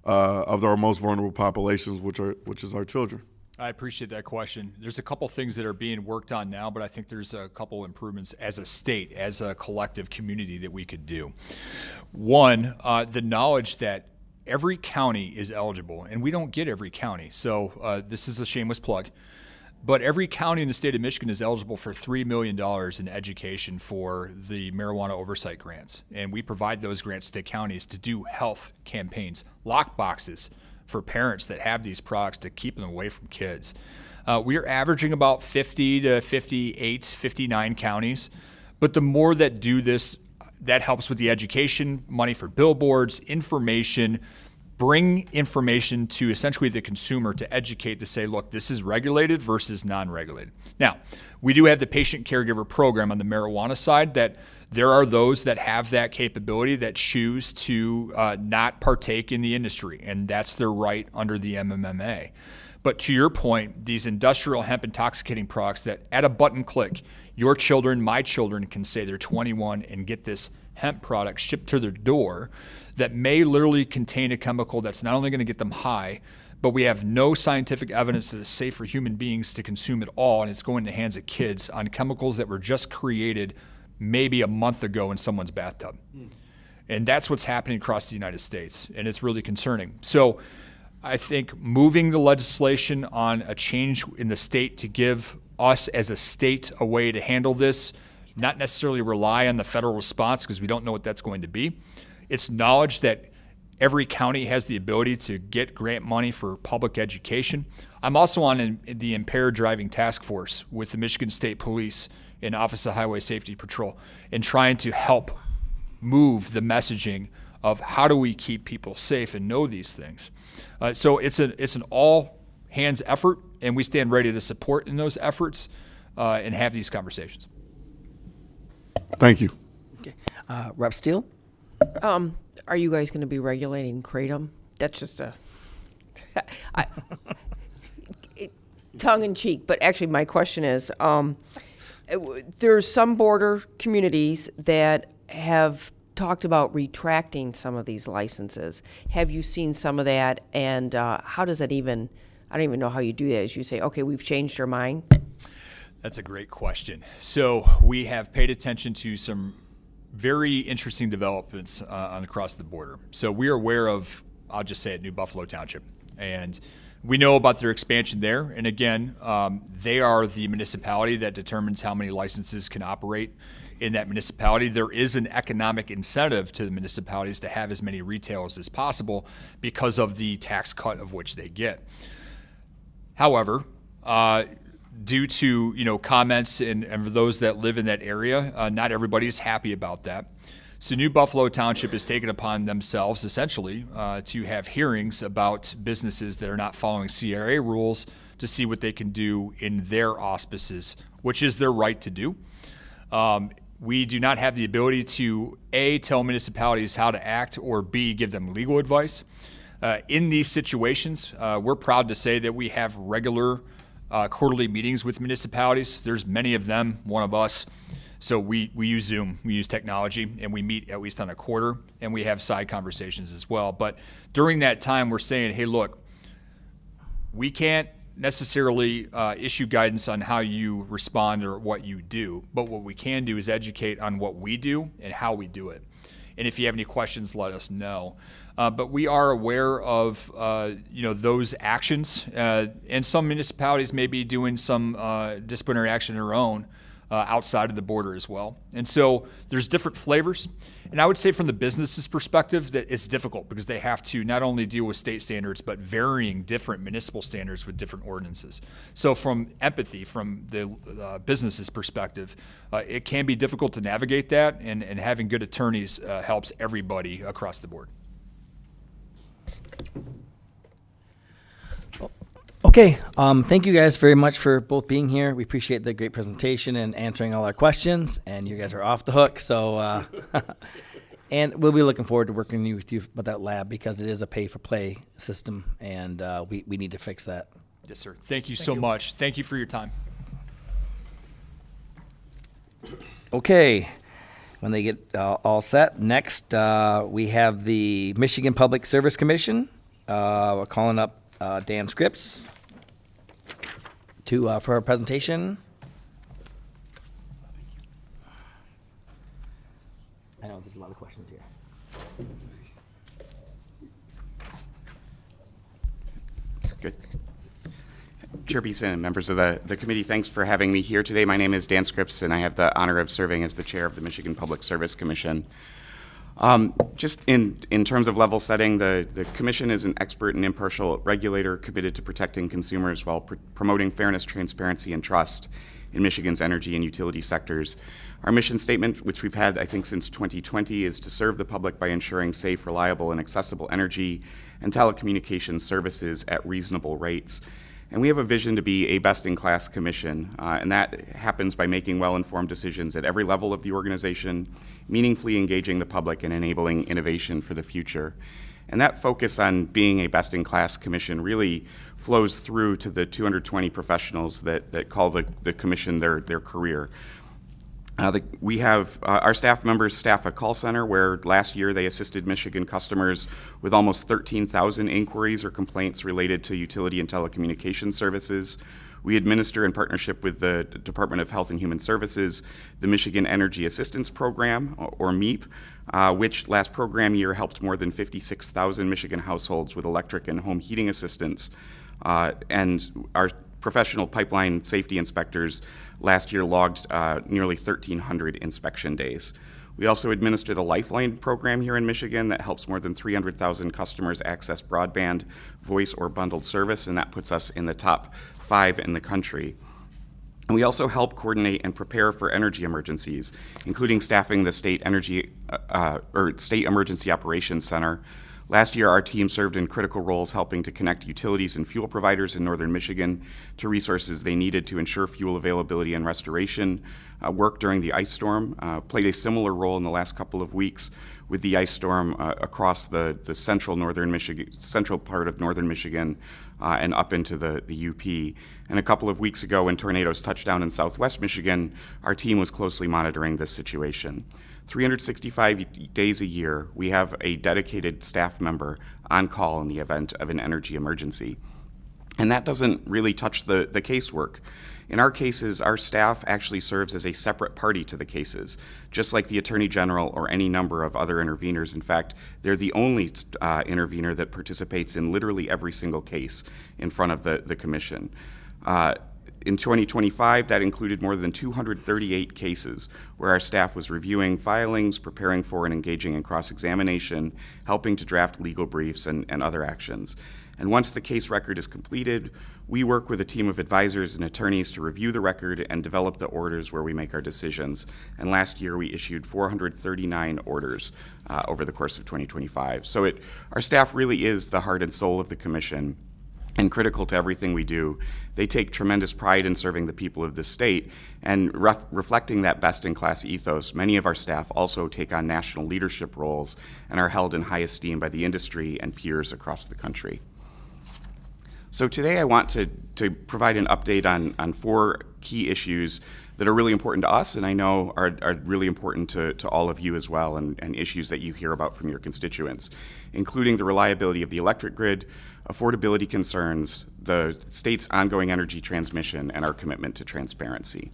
of our most vulnerable populations, which is our children? I appreciate that question. There's a couple things that are being worked on now, but I think there's a couple improvements as a state, as a collective community that we could do. One, the knowledge that every county is eligible, and we don't get every county. So this is a shameless plug. But every county in the state of Michigan is eligible for $3 million in education for the marijuana oversight grants. And we provide those grants to counties to do health campaigns, lock boxes for parents that have these products to keep them away from kids. We are averaging about 50 to 58, 59 counties. But the more that do this, that helps with the education, money for billboards, information, bring information to essentially the consumer to educate, to say, look, this is regulated versus non-regulated. Now, we do have the patient caregiver program on the marijuana side that there are those that have that capability that choose to not partake in the industry, and that's their right under the MMMA. But to your point, these industrial hemp intoxicating products that at a button click, your children, my children can say they're 21 and get this hemp product shipped to their door that may literally contain a chemical that's not only going to get them high, but we have no scientific evidence that it's safe for human beings to consume at all, and it's going to the hands of kids on chemicals that were just created maybe a month ago in someone's bathtub. And that's what's happening across the United States, and it's really concerning. So I think moving the legislation on a change in the state to give us as a state a way to handle this, not necessarily rely on the federal response because we don't know what that's going to be. It's knowledge that every county has the ability to get grant money for public education. I'm also on the Impaired Driving Task Force with the Michigan State Police and Office of Highway Safety Patrol and trying to help move the messaging of how do we keep people safe and know these things. So it's an all-hands effort, and we stand ready to support in those efforts and have these conversations. Thank you. Okay. Rep. Steele? Are you guys going to be regulating kratom? That's just tongue in cheek. But actually, my question is, there's some border communities that have talked about retracting some of these licenses. Have you seen some of that? And how does that even? I don't even know how you do that. As you say, okay, we've changed our mind. That's a great question. So we have paid attention to some very interesting developments on across the border. So we are aware of, I'll just say it, New Buffalo Township. And we know about their expansion there. And again, they are the municipality that determines how many licenses can operate in that municipality. There is an economic incentive to the municipalities to have as many retailers as possible because of the tax cut of which they get. However, due to comments and for those that live in that area, not everybody is happy about that. So New Buffalo Township has taken upon themselves essentially to have hearings about businesses that are not following CRA rules to see what they can do in their auspices, which is their right to do. We do not have the ability to A, tell municipalities how to act, or B, give them legal advice. In these situations, we're proud to say that we have regular quarterly meetings with municipalities. There's many of them, one of us. So we use Zoom, we use technology, and we meet at least on a quarter, and we have side conversations as well. But during that time, we're saying, hey, look, we can't necessarily issue guidance on how you respond or what you do, but what we can do is educate on what we do and how we do it. And if you have any questions, let us know. But we are aware of those actions, and some municipalities may be doing some disciplinary action of their own outside of the border as well. And so there's different flavors. And I would say from the business's perspective that it's difficult because they have to not only deal with state standards, but varying different municipal standards with different ordinances. So from empathy, from the business's perspective, it can be difficult to navigate that, and having good attorneys helps everybody across the board. Okay, thank you guys very much for both being here. We appreciate the great presentation and answering all our questions, and you guys are off the hook, so, and we'll be looking forward to working with you about that lab because it is a pay-for-play system, and we need to fix that. Yes, sir. Thank you so much. Thank you for your time. Okay, when they get all set, next we have the Michigan Public Service Commission. We're calling up Dan Scripps for our presentation. I know there's a lot of questions here. Good. Chair Beeson and members of the committee, thanks for having me here today. My name is Dan Scripps, and I have the honor of serving as the chair of the Michigan Public Service Commission. Just in terms of level setting, the commission is an expert and impartial regulator committed to protecting consumers while promoting fairness, transparency, and trust in Michigan's energy and utility sectors. Our mission statement, which we've had, I think, since 2020, is to serve the public by ensuring safe, reliable, and accessible energy and telecommunications services at reasonable rates. And we have a vision to be a best-in-class commission, and that happens by making well-informed decisions at every level of the organization, meaningfully engaging the public and enabling innovation for the future. And that focus on being a best-in-class commission really flows through to the 220 professionals that call the commission their career. We have our staff members staff a call center where last year they assisted Michigan customers with almost 13,000 inquiries or complaints related to utility and telecommunications services. We administer in partnership with the Department of Health and Human Services the Michigan Energy Assistance Program, or MEAP, which last program year helped more than 56,000 Michigan households with electric and home heating assistance. And our professional pipeline safety inspectors last year logged nearly 1,300 inspection days. We also administer the Lifeline program here in Michigan that helps more than 300,000 customers access broadband, voice, or bundled service, and that puts us in the top 5 in the country. And we also help coordinate and prepare for energy emergencies, including staffing the State Emergency Operations Center. Last year, our team served in critical roles helping to connect utilities and fuel providers in northern Michigan to resources they needed to ensure fuel availability and restoration. Work during the ice storm played a similar role in the last couple of weeks with the ice storm across the central part of northern Michigan and up into the UP. And a couple of weeks ago, when tornadoes touched down in southwest Michigan, our team was closely monitoring this situation. 365 days a year, we have a dedicated staff member on call in the event of an energy emergency. And that doesn't really touch the casework. In our cases, our staff actually serves as a separate party to the cases, just like the Attorney General or any number of other interveners. In fact, they're the only intervener that participates in literally every single case in front of the Commission. In 2025, that included more than 238 cases where our staff was reviewing filings, preparing for and engaging in cross-examination, helping to draft legal briefs and other actions. And once the case record is completed, we work with a team of advisors and attorneys to review the record and develop the orders where we make our decisions. And last year, we issued 439 orders over the course of 2025. So our staff really is the heart and soul of the Commission, and critical to everything we do. They take tremendous pride in serving the people of this state, and reflecting that best-in-class ethos, many of our staff also take on national leadership roles and are held in high esteem by the industry and peers across the country. So today I want to provide an update on 4 key issues that are really important to us, and I know are really important to all of you as well, and issues that you hear about from your constituents, including the reliability of the electric grid, affordability concerns, the state's ongoing energy transmission, and our commitment to transparency.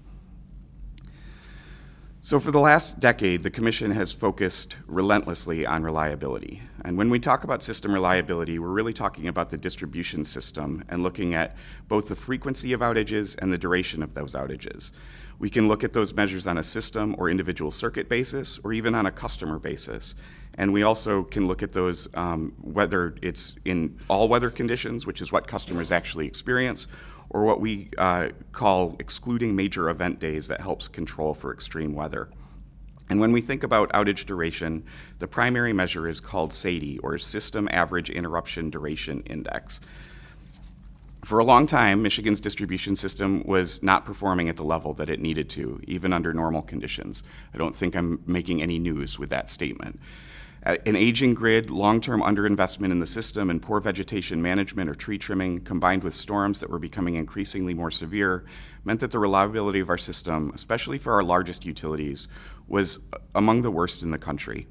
So for the last decade, the Commission has focused relentlessly on reliability. And when we talk about system reliability, we're really talking about the distribution system and looking at both the frequency of outages and the duration of those outages. We can look at those measures on a system or individual circuit basis, or even on a customer basis. And we also can look at those whether it's in all weather conditions, which is what customers actually experience, or what we call excluding major event days that helps control for extreme weather. And when we think about outage duration, the primary measure is called SAIDI, or System Average Interruption Duration Index. For a long time, Michigan's distribution system was not performing at the level that it needed to, even under normal conditions. I don't think I'm making any news with that statement. An aging grid, long-term underinvestment in the system, and poor vegetation management or tree trimming, combined with storms that were becoming increasingly more severe, meant that the reliability of our system, especially for our largest utilities, was among the worst in the country.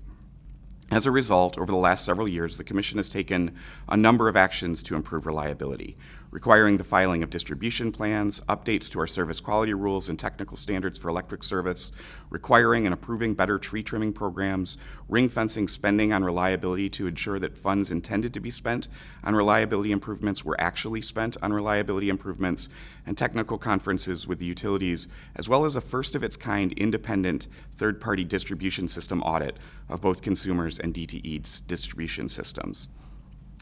As a result, over the last several years, the Commission has taken a number of actions to improve reliability, requiring the filing of distribution plans, updates to our service quality rules and technical standards for electric service, requiring and approving better tree trimming programs, ring-fencing spending on reliability to ensure that funds intended to be spent on reliability improvements were actually spent on reliability improvements, and technical conferences with the utilities, as well as a first-of-its-kind independent third-party distribution system audit of both consumers and DTE distribution systems.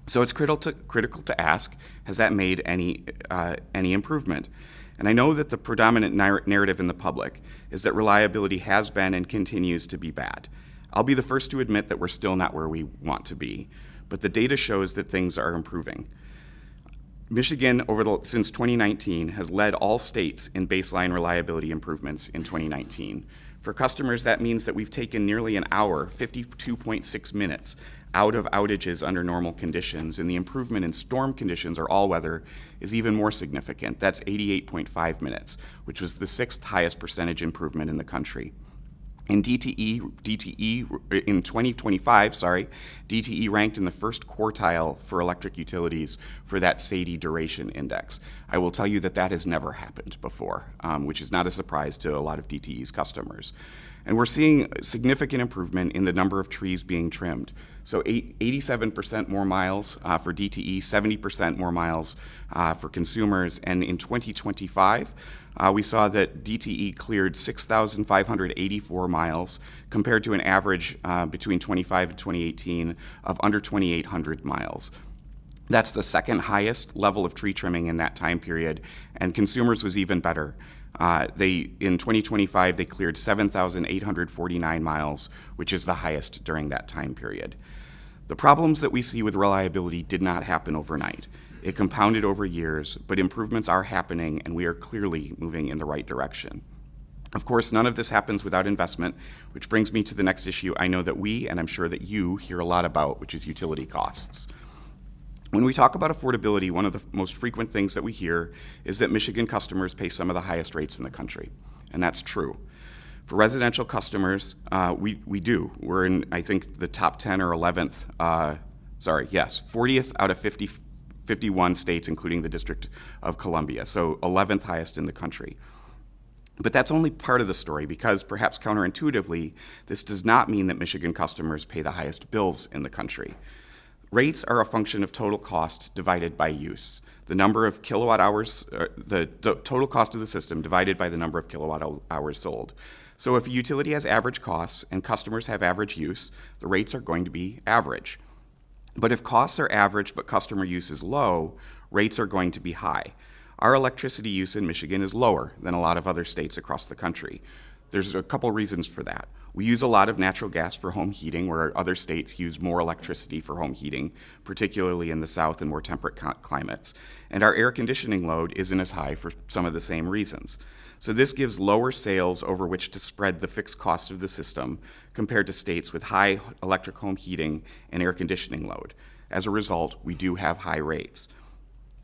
So it's critical to ask, has that made any improvement? And I know that the predominant narrative in the public is that reliability has been and continues to be bad. I'll be the first to admit that we're still not where we want to be, but the data shows that things are improving. Michigan, since 2019, has led all states in baseline reliability improvements in 2019. For customers, that means that we've taken nearly an hour, 52.6 minutes, out of outages under normal conditions, and the improvement in storm conditions or all weather is even more significant. That's 88.5 minutes, which was the 6th highest percentage improvement in the country. In in 2025, DTE ranked in the first quartile for electric utilities for that SAIDI duration index. I will tell you that that has never happened before, which is not a surprise to a lot of DTE's customers. And we're seeing significant improvement in the number of trees being trimmed. So 87% more miles for DTE, 70% more miles for consumers. And in 2025, we saw that DTE cleared 6,584 miles compared to an average between 25 and 2018 of under 2,800 miles. That's the second highest level of tree trimming in that time period, and consumers was even better. In 2025, they cleared 7,849 miles, which is the highest during that time period. The problems that we see with reliability did not happen overnight. It compounded over years, but improvements are happening, and we are clearly moving in the right direction. Of course, none of this happens without investment, which brings me to the next issue I know that we, and I'm sure that you, hear a lot about, which is utility costs. When we talk about affordability, one of the most frequent things that we hear is that Michigan customers pay some of the highest rates in the country, and that's true. For residential customers, we do. We're in, I think, the top 10 or 11th, 40th out of 51 states, including the District of Columbia, so 11th highest in the country. But that's only part of the story because, perhaps counterintuitively, this does not mean that Michigan customers pay the highest bills in the country. Rates are a function of total cost divided by use. The number of kilowatt hours, the total cost of the system divided by the number of kilowatt hours sold. So if a utility has average costs and customers have average use, the rates are going to be average. But if costs are average but customer use is low, rates are going to be high. Our electricity use in Michigan is lower than a lot of other states across the country. There's a couple reasons for that. We use a lot of natural gas for home heating, where other states use more electricity for home heating, particularly in the South and more temperate climates. And our air conditioning load isn't as high for some of the same reasons. So this gives lower sales over which to spread the fixed cost of the system compared to states with high electric home heating and air conditioning load. As a result, we do have high rates.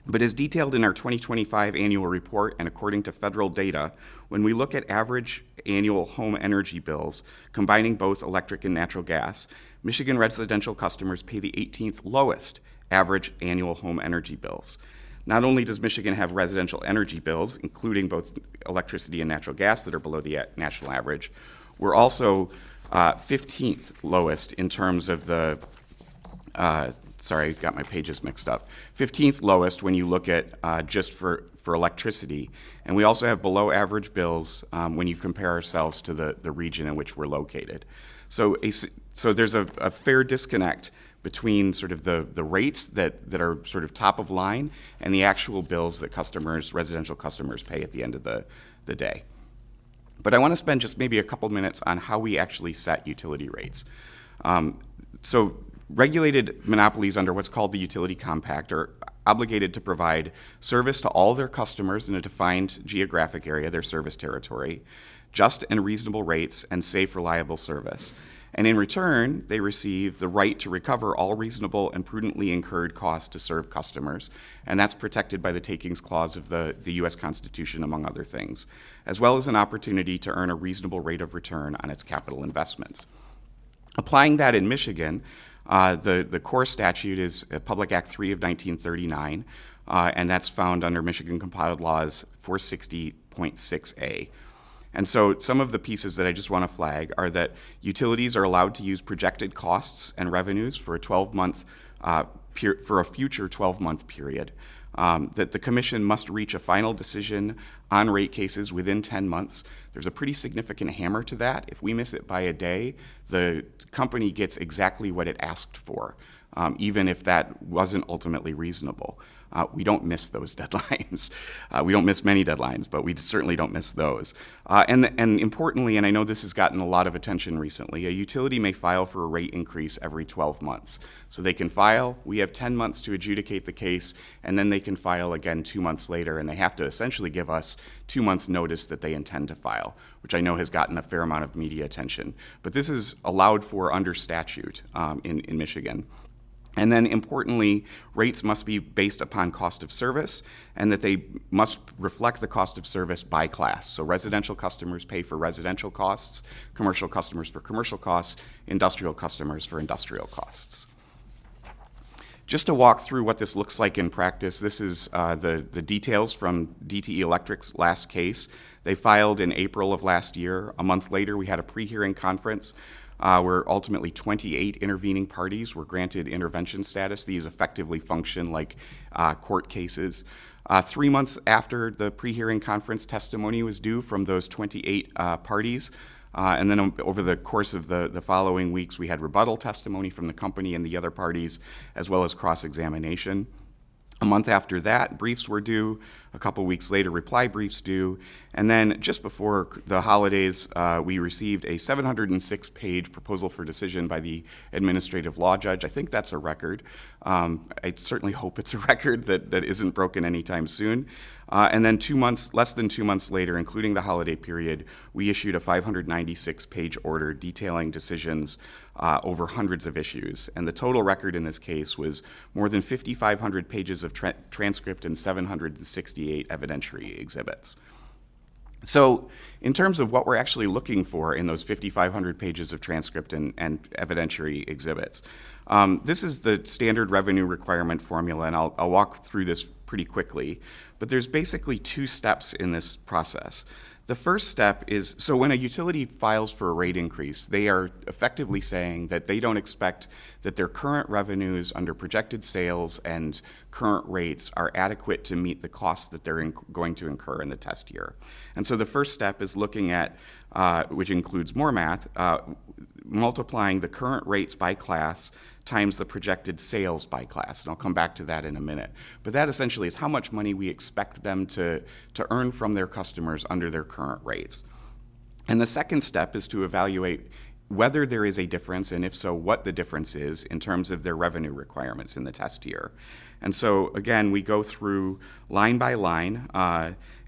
But as detailed in our 2025 annual report and according to federal data, when we look at average annual home energy bills, combining both electric and natural gas, Michigan residential customers pay the 18th lowest average annual home energy bills. Not only does Michigan have residential energy bills, including both electricity and natural gas, that are below the national average, we're also 15th lowest in terms of the sorry, got my pages mixed up. 15th lowest when you look at just for electricity. And we also have below average bills when you compare ourselves to the region in which we're located. So there's a fair disconnect between sort of the rates that are sort of top of line and the actual bills that residential customers pay at the end of the day. But I want to spend just maybe a couple minutes on how we actually set utility rates. So regulated monopolies under what's called the Utility Compact are obligated to provide service to all their customers in a defined geographic area, their service territory, just and reasonable rates, and safe, reliable service. And in return, they receive the right to recover all reasonable and prudently incurred costs to serve customers, and that's protected by the Takings Clause of the U.S. Constitution, among other things, as well as an opportunity to earn a reasonable rate of return on its capital investments. Applying that in Michigan, the core statute is Public Act 3 of 1939, and that's found under Michigan Compiled Laws 460.6a. And so some of the pieces that I just want to flag are that utilities are allowed to use projected costs and revenues for a 12-month for a future 12-month period. That the commission must reach a final decision on rate cases within 10 months. There's a pretty significant hammer to that. If we miss it by a day, the company gets exactly what it asked for, even if that wasn't ultimately reasonable. We don't miss those deadlines. We don't miss many deadlines, but we certainly don't miss those. And importantly, and I know this has gotten a lot of attention recently, a utility may file for a rate increase every 12 months. So they can file, we have 10 months to adjudicate the case, and then they can file again 2 months later, and they have to essentially give us 2 months notice that they intend to file, which I know has gotten a fair amount of media attention. But this is allowed for under statute in Michigan. And then importantly, rates must be based upon cost of service, and that they must reflect the cost of service by class. So residential customers pay for residential costs, commercial customers for commercial costs, industrial customers for industrial costs. Just to walk through what this looks like in practice, this is the details from DTE Electric's last case. They filed in April of last year. A month later, we had a pre-hearing conference where ultimately 28 intervening parties were granted intervention status. These effectively function like court cases. 3 months after the pre-hearing conference, testimony was due from those 28 parties. And then over the course of the following weeks, we had rebuttal testimony from the company and the other parties, as well as cross-examination. A month after that, briefs were due. A couple weeks later, reply briefs due. And then just before the holidays, we received a 706-page proposal for decision by the administrative law judge. I think that's a record. I certainly hope it's a record that isn't broken anytime soon. And then less than 2 months later, including the holiday period, we issued a 596-page order detailing decisions over hundreds of issues. And the total record in this case was more than 5,500 pages of transcript and 768 evidentiary exhibits. So in terms of what we're actually looking for in those 5,500 pages of transcript and evidentiary exhibits, this is the standard revenue requirement formula, and I'll walk through this pretty quickly. But there's basically 2 steps in this process. The first step is, so when a utility files for a rate increase, they are effectively saying that they don't expect that their current revenues under projected sales and current rates are adequate to meet the costs that they're going to incur in the test year. And so the first step is looking at, which includes more math, multiplying the current rates by class times the projected sales by class. And I'll come back to that in a minute. But that essentially is how much money we expect them to earn from their customers under their current rates. And the second step is to evaluate whether there is a difference, and if so, what the difference is in terms of their revenue requirements in the test year. And so, again, we go through line by line,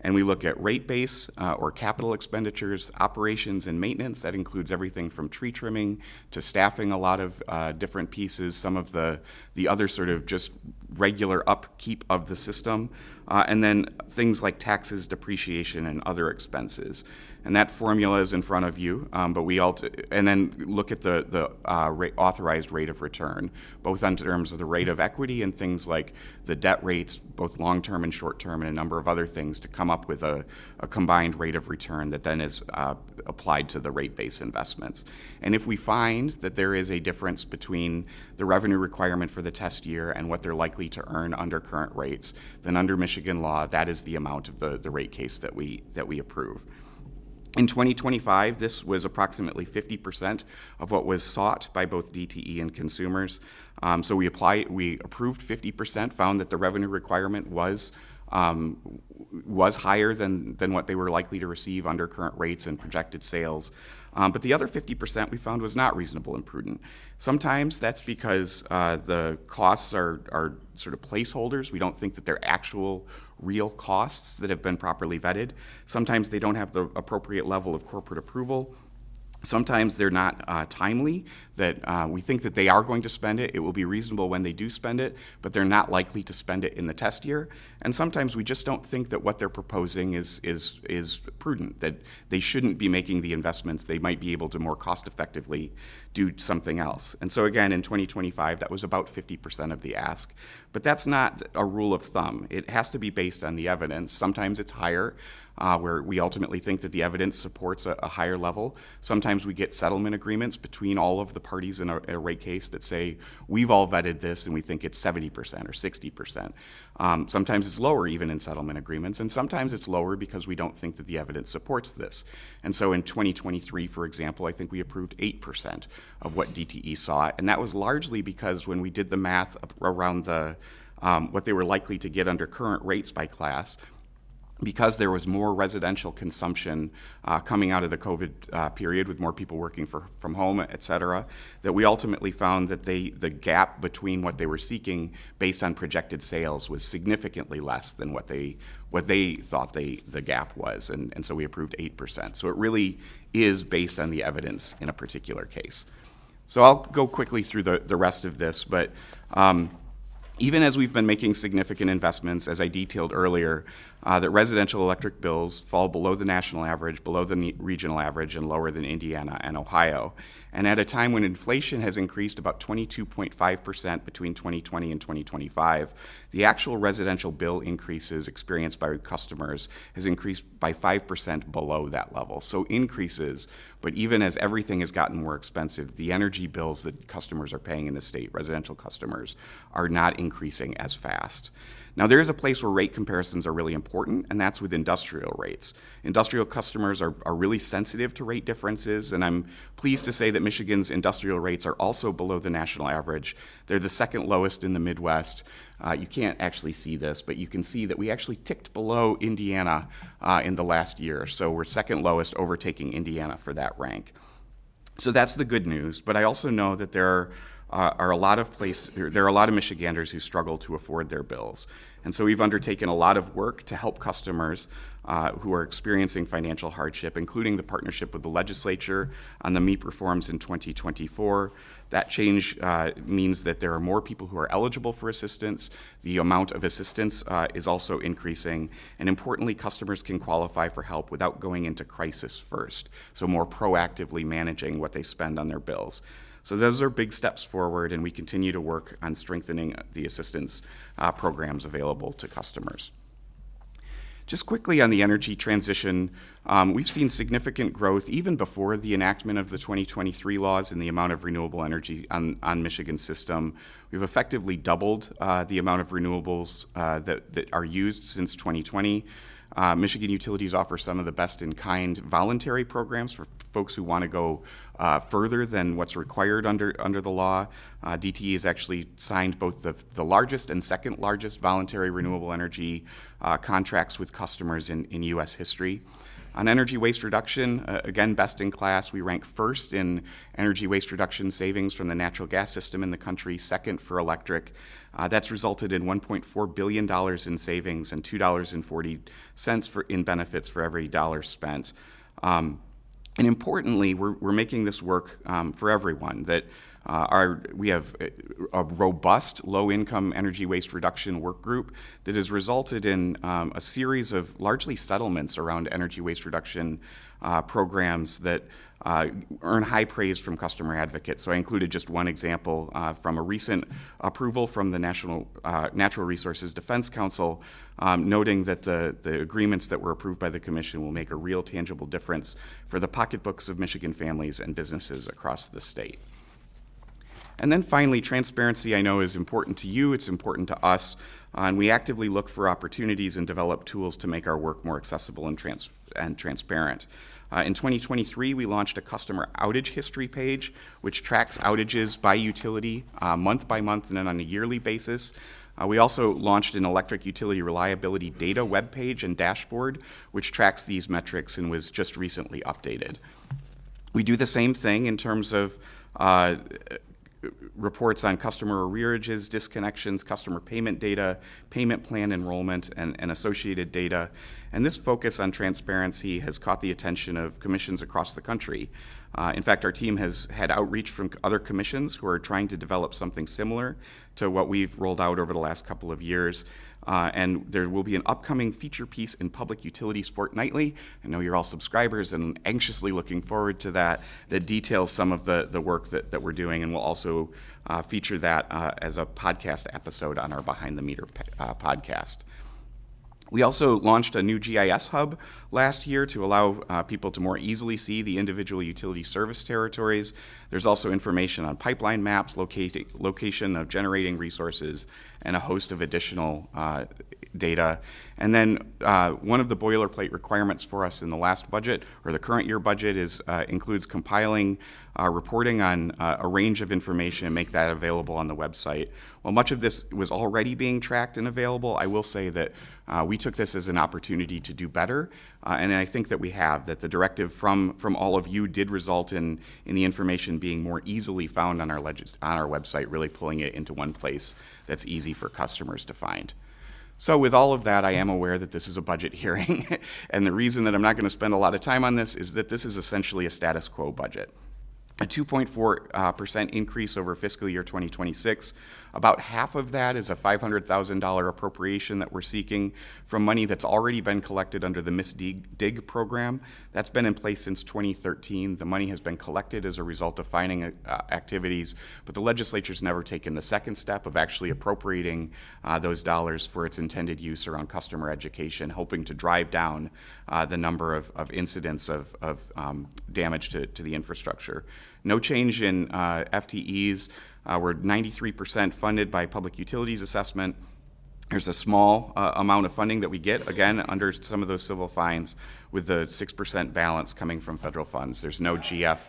and we look at rate base or capital expenditures, operations and maintenance. That includes everything from tree trimming to staffing a lot of different pieces, some of the other sort of just regular upkeep of the system, and then things like taxes, depreciation, and other expenses. And that formula is in front of you, but and then look at the authorized rate of return, both in terms of the rate of equity and things like the debt rates, both long-term and short-term, and a number of other things to come up with a combined rate of return that then is applied to the rate-based investments. And if we find that there is a difference between the revenue requirement for the test year and what they're likely to earn under current rates, then under Michigan law, that is the amount of the rate case that we approve. In 2025, this was approximately 50% of what was sought by both DTE and consumers. So we approved 50%, found that the revenue requirement was higher than what they were likely to receive under current rates and projected sales. But the other 50% we found was not reasonable and prudent. Sometimes that's because the costs are sort of placeholders. We don't think that they're actual real costs that have been properly vetted. Sometimes they don't have the appropriate level of corporate approval. Sometimes they're not timely, that we think that they are going to spend it. It will be reasonable when they do spend it, but they're not likely to spend it in the test year. And sometimes we just don't think that what they're proposing is prudent, that they shouldn't be making the investments. They might be able to more cost effectively do something else. And so again, in 2025, that was about 50% of the ask. But that's not a rule of thumb. It has to be based on the evidence. Sometimes it's higher, where we ultimately think that the evidence supports a higher level. Sometimes we get settlement agreements between all of the parties in a rate case that say, we've all vetted this and we think it's 70% or 60%. Sometimes it's lower even in settlement agreements, and sometimes it's lower because we don't think that the evidence supports this. And so in 2023, for example, I think we approved 8% of what DTE sought, and that was largely because when we did the math around what they were likely to get under current rates by class, because there was more residential consumption coming out of the COVID period with more people working from home, et cetera, that we ultimately found that the gap between what they were seeking based on projected sales was significantly less than what they thought the gap was, and so we approved 8%. So it really is based on the evidence in a particular case. So I'll go quickly through the rest of this, but Even as we've been making significant investments, as I detailed earlier, that residential electric bills fall below the national average, below the regional average, and lower than Indiana and Ohio. And at a time when inflation has increased about 22.5% between 2020 and 2025, the actual residential bill increases experienced by customers has increased by 5% below that level. So increases, but even as everything has gotten more expensive, the energy bills that customers are paying in the state, residential customers, are not increasing as fast. Now, there is a place where rate comparisons are really important, and that's with industrial rates. Industrial customers are really sensitive to rate differences, and I'm pleased to say that Michigan's industrial rates are also below the national average. They're the second lowest in the Midwest. You can't actually see this, but you can see that we actually ticked below Indiana in the last year. So we're second lowest, overtaking Indiana for that rank. So that's the good news, but I also know that there are a lot of Michiganders who struggle to afford their bills. And so we've undertaken a lot of work to help customers who are experiencing financial hardship, including the partnership with the legislature on the MEEP reforms in 2024. That change means that there are more people who are eligible for assistance. The amount of assistance is also increasing. And importantly, customers can qualify for help without going into crisis first, so more proactively managing what they spend on their bills. So those are big steps forward, and we continue to work on strengthening the assistance programs available to customers. Just quickly on the energy transition, we've seen significant growth even before the enactment of the 2023 laws in the amount of renewable energy on Michigan's system. We've effectively doubled the amount of renewables that are used since 2020. Michigan utilities offer some of the best-in-kind voluntary programs for folks who want to go further than what's required under the law. DTE has actually signed both the largest and second largest voluntary renewable energy contracts with customers in U.S. history. On energy waste reduction, again, best in class. We rank first in energy waste reduction savings from the natural gas system in the country, second for electric. That's resulted in $1.4 billion in savings and $2.40 in benefits for every dollar spent. And importantly, we're making this work for everyone. That we have a robust low-income energy waste reduction work group that has resulted in a series of largely settlements around energy waste reduction programs that earn high praise from customer advocates. So I included just one example from a recent approval from the National Natural Resources Defense Council, noting that the agreements that were approved by the Commission will make a real tangible difference for the pocketbooks of Michigan families and businesses across the state. And then finally, transparency I know is important to you, it's important to us, and we actively look for opportunities and develop tools to make our work more accessible and transparent. In 2023, we launched a customer outage history page, which tracks outages by utility month by month and then on a yearly basis. We also launched an electric utility reliability data webpage and dashboard, which tracks these metrics and was just recently updated. We do the same thing in terms of reports on customer arrearages, disconnections, customer payment data, payment plan enrollment, and associated data. And this focus on transparency has caught the attention of commissions across the country. In fact, our team has had outreach from other commissions who are trying to develop something similar to what we've rolled out over the last couple of years. And there will be an upcoming feature piece in Public Utilities Fortnightly. I know you're all subscribers and anxiously looking forward to that details some of the work that we're doing, and we'll also feature that as a podcast episode on our Behind the Meter podcast. We also launched a new GIS hub last year to allow people to more easily see the individual utility service territories. There's also information on pipeline maps, location of generating resources, and a host of additional data. And then one of the boilerplate requirements for us in the last budget, or the current year budget, includes compiling reporting on a range of information and make that available on the website. While much of this was already being tracked and available, I will say that we took this as an opportunity to do better, and I think that we have, that the directive from all of you did result in the information being more easily found on our website, really pulling it into one place that's easy for customers to find. So with all of that, I am aware that this is a budget hearing, and the reason that I'm not going to spend a lot of time on this is that this is essentially a status quo budget. a 2.4% increase over fiscal year 2026. About half of that is a $500,000 appropriation that we're seeking from money that's already been collected under the Miss Dig program. That's been in place since 2013. The money has been collected as a result of finding activities, but the legislature's never taken the second step of actually appropriating those dollars for its intended use around customer education, hoping to drive down the number of incidents of damage to the infrastructure. No change in FTEs. We're 93% funded by public utilities assessment. There's a small amount of funding that we get, again, under some of those civil fines, with the 6% balance coming from federal funds. There's no GF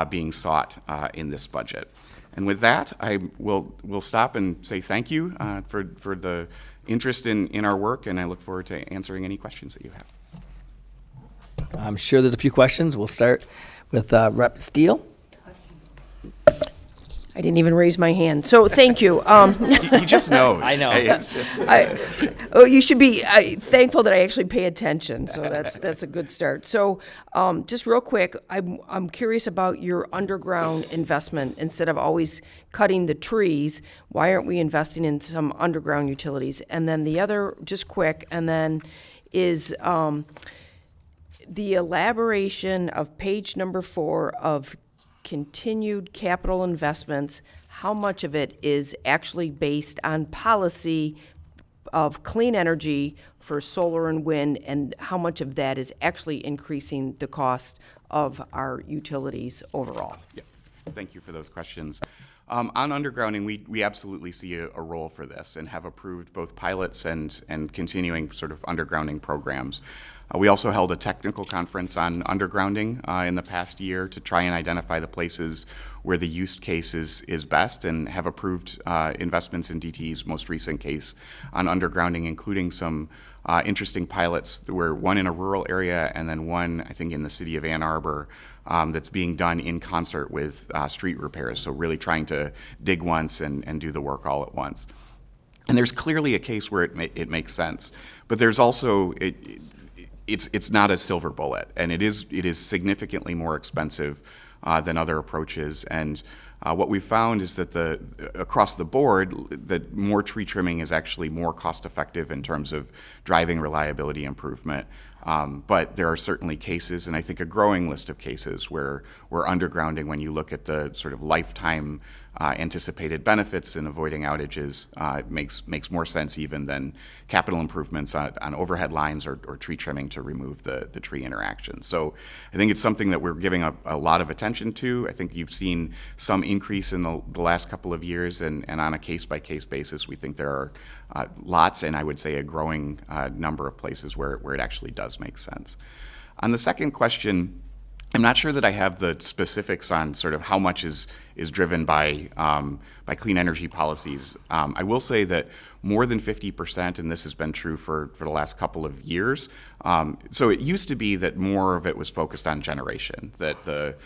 being sought in this budget. And with that, I will stop and say thank you for the interest in our work, and I look forward to answering any questions that you have. I'm sure there's a few questions. We'll start with Rep. Steele. I didn't even raise my hand, so thank you. He just knows. I know. Hey, you should be thankful that I actually pay attention, so that's a good start. So just real quick, I'm curious about your underground investment. Instead of always cutting the trees, why aren't we investing in some underground utilities? And then the other, just quick, and then is the elaboration of page number 4 of continued capital investments, how much of it is actually based on policy of clean energy for solar and wind, and how much of that is actually increasing the cost of our utilities overall? Yeah. Thank you for those questions. On undergrounding, we absolutely see a role for this and have approved both pilots and continuing sort of undergrounding programs. We also held a technical conference on undergrounding in the past year to try and identify the places where the use case is best, and have approved investments in DTE's most recent case on undergrounding, including some interesting pilots, where one in a rural area and then one, I think, in the city of Ann Arbor, that's being done in concert with street repairs. So really trying to dig once and do the work all at once. And there's clearly a case where it makes sense, but there's also it's not a silver bullet, and it is significantly more expensive than other approaches. And what we've found is that across the board, that more tree trimming is actually more cost effective in terms of driving reliability improvement. But there are certainly cases, and I think a growing list of cases, where undergrounding, when you look at the sort of lifetime anticipated benefits in avoiding outages, makes more sense even than capital improvements on overhead lines or tree trimming to remove the tree interaction. So I think it's something that we're giving a lot of attention to. I think you've seen some increase in the last couple of years, and on a case-by-case basis, we think there are lots, and I would say a growing number of places where it actually does make sense. On the second question, I'm not sure that I have the specifics on sort of how much is driven by clean energy policies. I will say that more than 50%, and this has been true for the last couple of years. So it used to be that more of it was focused on generation. That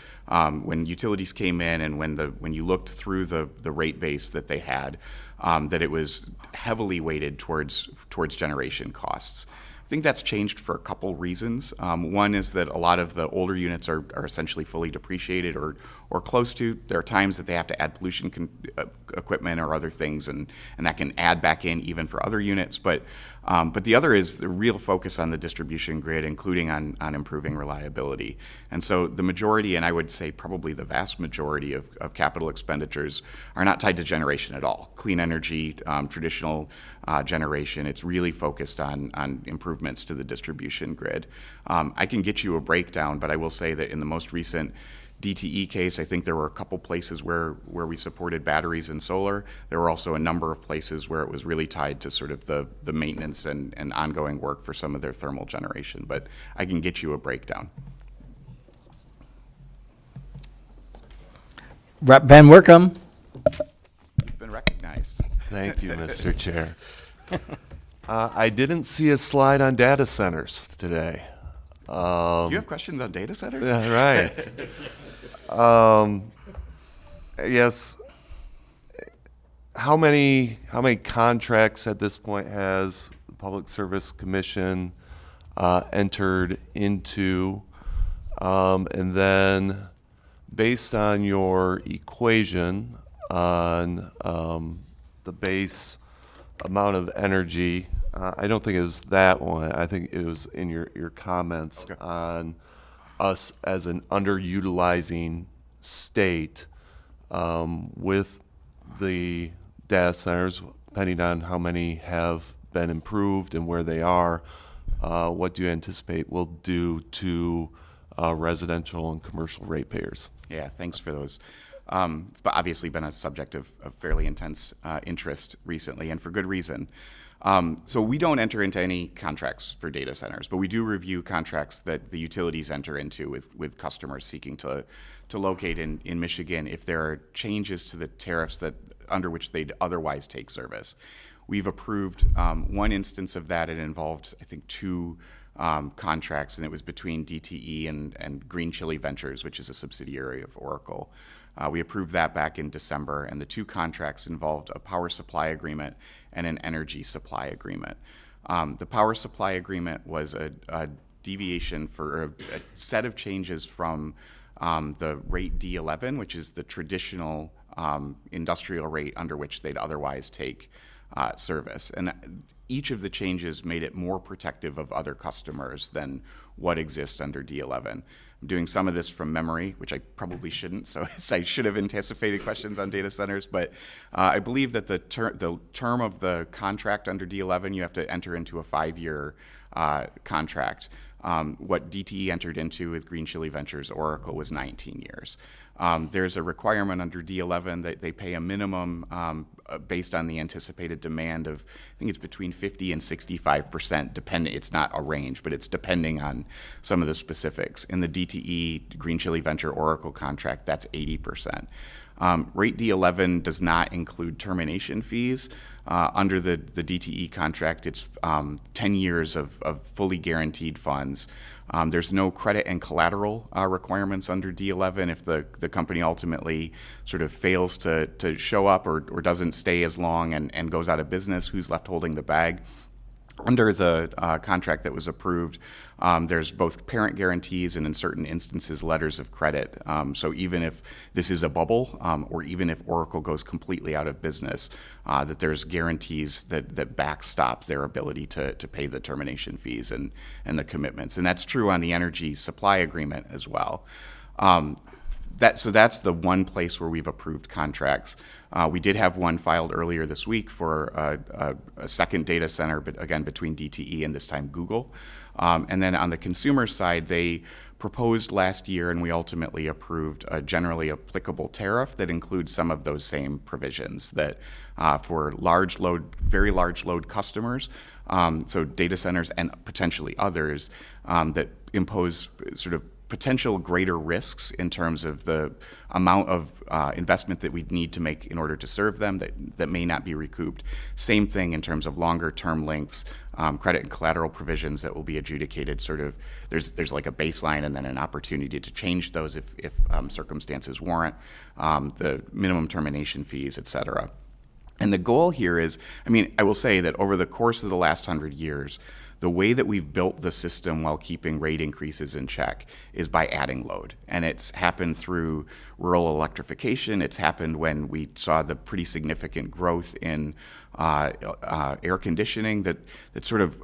when utilities came in and when you looked through the rate base that they had, that it was heavily weighted towards generation costs. I think that's changed for a couple reasons. One is that a lot of the older units are essentially fully depreciated or close to. There are times that they have to add pollution equipment or other things, and that can add back in even for other units. But the other is the real focus on the distribution grid, including on improving reliability. And so the majority, and I would say probably the vast majority of capital expenditures, are not tied to generation at all. Clean energy, traditional generation, it's really focused on improvements to the distribution grid. I can get you a breakdown, but I will say that in the most recent DTE case, I think there were a couple places where we supported batteries and solar. There were also a number of places where it was really tied to sort of the maintenance and ongoing work for some of their thermal generation. But I can get you a breakdown. Rep. Van Workum. You've been recognized. Thank you, Mr. Chair. I didn't see a slide on data centers today. You have questions on data centers? Yeah, right. Yes. How many contracts at this point has the Public Service Commission entered into? And then based on your equation on the base amount of energy, I don't think it was that one. I think it was in your comments on us as an underutilizing state with the data centers, depending on how many have been improved and where they are. What do you anticipate will do to residential and commercial ratepayers? Yeah, thanks for those. It's obviously been a subject of fairly intense interest recently, and for good reason. So we don't enter into any contracts for data centers, but we do review contracts that the utilities enter into with customers seeking to locate in Michigan if there are changes to the tariffs that under which they'd otherwise take service. We've approved one instance of that. It involved, I think, two contracts, and it was between DTE and Green Chili Ventures, which is a subsidiary of Oracle. We approved that back in December, and the two contracts involved a power supply agreement and an energy supply agreement. The power supply agreement was a deviation for a set of changes from the rate D11, which is the traditional industrial rate under which they'd otherwise take service. And each of the changes made it more protective of other customers than what exists under D11. I'm doing some of this from memory, which I probably shouldn't, so I should have anticipated questions on data centers, but I believe that the term of the contract under D11, you have to enter into a 5-year contract. What DTE entered into with Green Chili Ventures Oracle was 19 years. There's a requirement under D11 that they pay a minimum based on the anticipated demand of, I think it's between 50 and 65%, depending, it's not a range, but it's depending on some of the specifics. In the DTE Green Chili Venture Oracle contract, that's 80%. Rate D11 does not include termination fees. Under the DTE contract, it's 10 years of fully guaranteed funds. There's no credit and collateral requirements under D11 if the company ultimately sort of fails to show up or doesn't stay as long and goes out of business. Who's left holding the bag? Under the contract that was approved, there's both parent guarantees and in certain instances letters of credit. So even if this is a bubble or even if Oracle goes completely out of business, that there's guarantees that backstop their ability to pay the termination fees and the commitments. And that's true on the energy supply agreement as well. So that's the one place where we've approved contracts. We did have one filed earlier this week for a second data center, but again, between DTE and this time Google. And then on the consumer side, they proposed last year, and we ultimately approved a generally applicable tariff that includes some of those same provisions that for large load, very large load customers, so data centers and potentially others, that impose sort of potential greater risks in terms of the amount of investment that we'd need to make in order to serve them that may not be recouped. Same thing in terms of longer term lengths, credit and collateral provisions that will be adjudicated sort of, there's like a baseline and then an opportunity to change those if circumstances warrant, the minimum termination fees, et cetera. And the goal here is, I mean, I will say that over the course of the last 100 years, the way that we've built the system while keeping rate increases in check is by adding load. And it's happened through rural electrification. It's happened when we saw the pretty significant growth in air conditioning, that sort of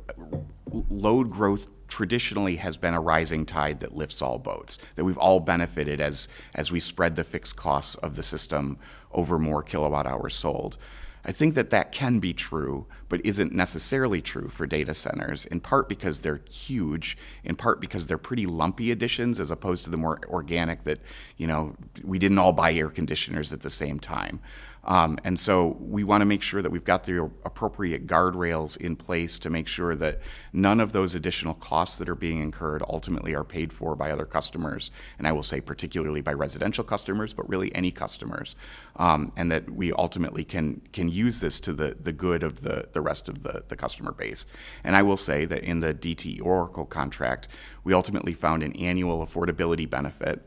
load growth traditionally has been a rising tide that lifts all boats, that we've all benefited as we spread the fixed costs of the system over more kilowatt hours sold. I think that can be true, but isn't necessarily true for data centers, in part because they're huge, in part because they're pretty lumpy additions as opposed to the more organic that, you know, we didn't all buy air conditioners at the same time. And so we want to make sure that we've got the appropriate guardrails in place to make sure that none of those additional costs that are being incurred ultimately are paid for by other customers. And I will say particularly by residential customers, but really any customers. And that we ultimately can use this to the good of the rest of the customer base. And I will say that in the DT Oracle contract, we ultimately found an annual affordability benefit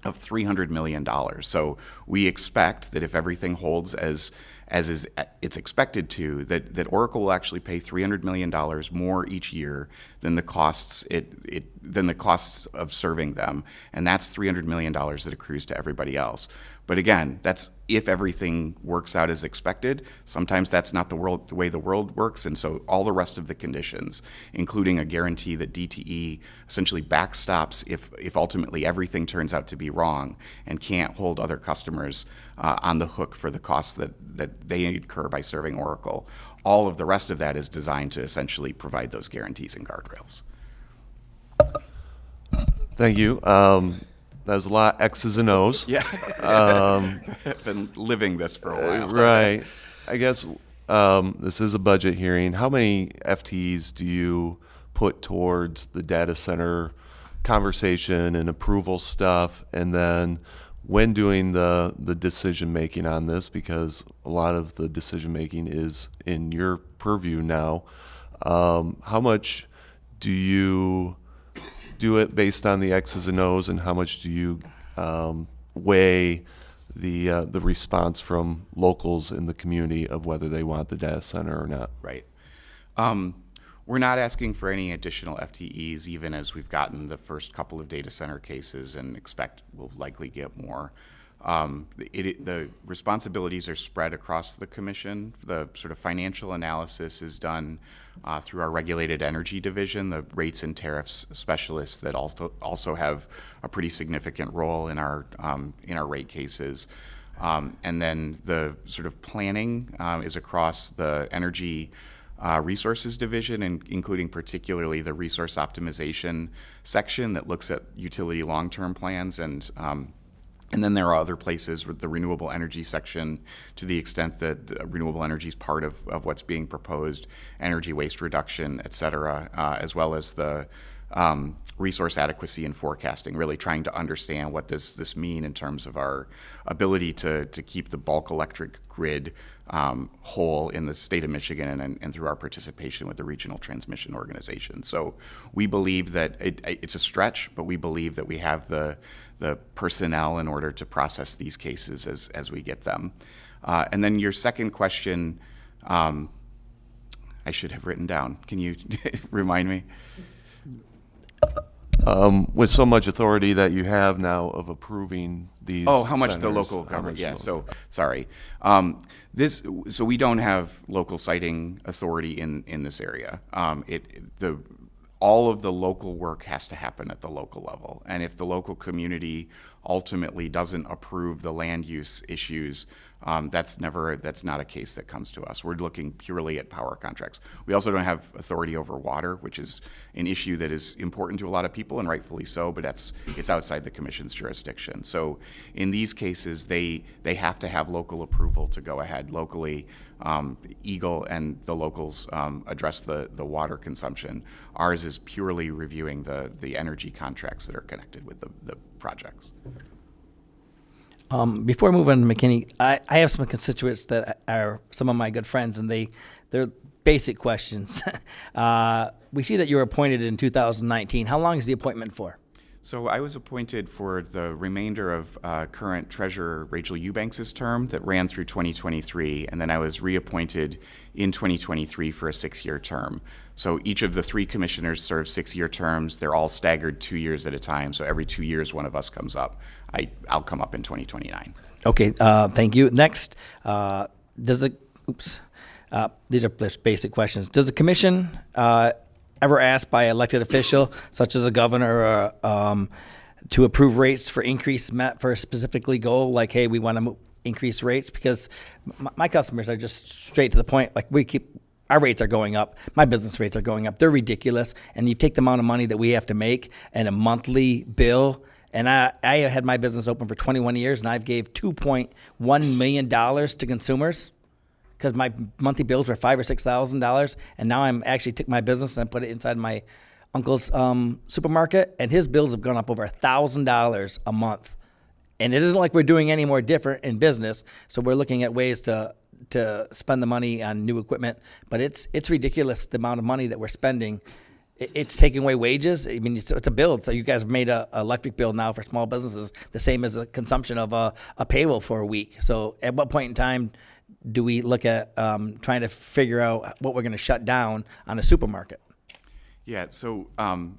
of $300 million. So we expect that if everything holds as is it's expected to, that Oracle will actually pay $300 million more each year than the costs than the costs of serving them, and that's $300 million that accrues to everybody else. But again, that's if everything works out as expected. Sometimes that's not the way the world works, and so all the rest of the conditions, including a guarantee that DTE essentially backstops if ultimately everything turns out to be wrong and can't hold other customers on the hook for the costs that they incur by serving Oracle. All of the rest of that is designed to essentially provide those guarantees and guardrails. Thank you. That was a lot of X's and O's. Yeah, been living this for a while. Right. I guess this is a budget hearing. How many FTEs do you put towards the data center conversation and approval stuff? And then when doing the decision making on this, because a lot of the decision making is in your purview now, how much do you do it based on the X's and O's, and how much do you weigh the response from locals in the community of whether they want the data center or not? Right. We're not asking for any additional FTEs, even as we've gotten the first couple of data center cases and expect we'll likely get more. The responsibilities are spread across the commission. The sort of financial analysis is done through our regulated energy division, the rates and tariffs specialists that also have a pretty significant role in our rate cases. And then the sort of planning is across the energy resources division, including particularly the resource optimization section that looks at utility long-term plans, and then there are other places with the renewable energy section, to the extent that renewable energy is part of what's being proposed, energy waste reduction, et cetera, as well as the resource adequacy and forecasting, really trying to understand what does this mean in terms of our ability to keep the bulk electric grid whole in the state of Michigan, and through our participation with the regional transmission organization. So we believe that it's a stretch, but we believe that we have the personnel in order to process these cases as we get them. And then your second question, I should have written down. Can you remind me? With so much authority that you have now of approving these. Oh, how much the centers, local how government? much Yeah. local- So sorry. So we don't have local siting authority in this area. All of the local work has to happen at the local level, and if the local community ultimately doesn't approve the land use issues, that's not a case that comes to us. We're looking purely at power contracts. We also don't have authority over water, which is an issue that is important to a lot of people, and rightfully so, but it's outside the commission's jurisdiction. So in these cases, they have to have local approval to go ahead locally. Eagle and the locals address the water consumption. Ours is purely reviewing the energy contracts that are connected with the projects. Before I move on to McKinney, I have some constituents that are some of my good friends, and they're basic questions. We see that you were appointed in 2019. How long is the appointment for? So I was appointed for the remainder of current Treasurer Rachel Eubanks' term that ran through 2023, and then I was reappointed in 2023 for a 6-year term. So each of the 3 commissioners serve 6-year terms. They're all staggered 2 years at a time. So every 2 years, one of us comes up. I'll come up in 2029. Okay, thank you. Next, these are just basic questions. Does the commission ever asked by elected official, such as a governor, to approve rates for increase met for a specifically goal, like, hey, we want to increase rates? Because my customers are just straight to the point. Like, our rates are going up. My business rates are going up. They're ridiculous. And you take the amount of money that we have to make and a monthly bill. And I had my business open for 21 years, and I've gave $2.1 million to consumers because my monthly bills were $5,000 or $6,000, and now I'm actually took my business and I put it inside my uncle's supermarket, and his bills have gone up over $1,000 a month. And it isn't like we're doing any more different in business, so we're looking at ways to spend the money on new equipment. But it's ridiculous the amount of money that we're spending it's taking away wages. I mean, it's a bill. So you guys have made a electric bill now for small businesses the same as a consumption of a payroll for a week. So at what point in time do we look at trying to figure out what we're going to shut down on a supermarket? Yeah, so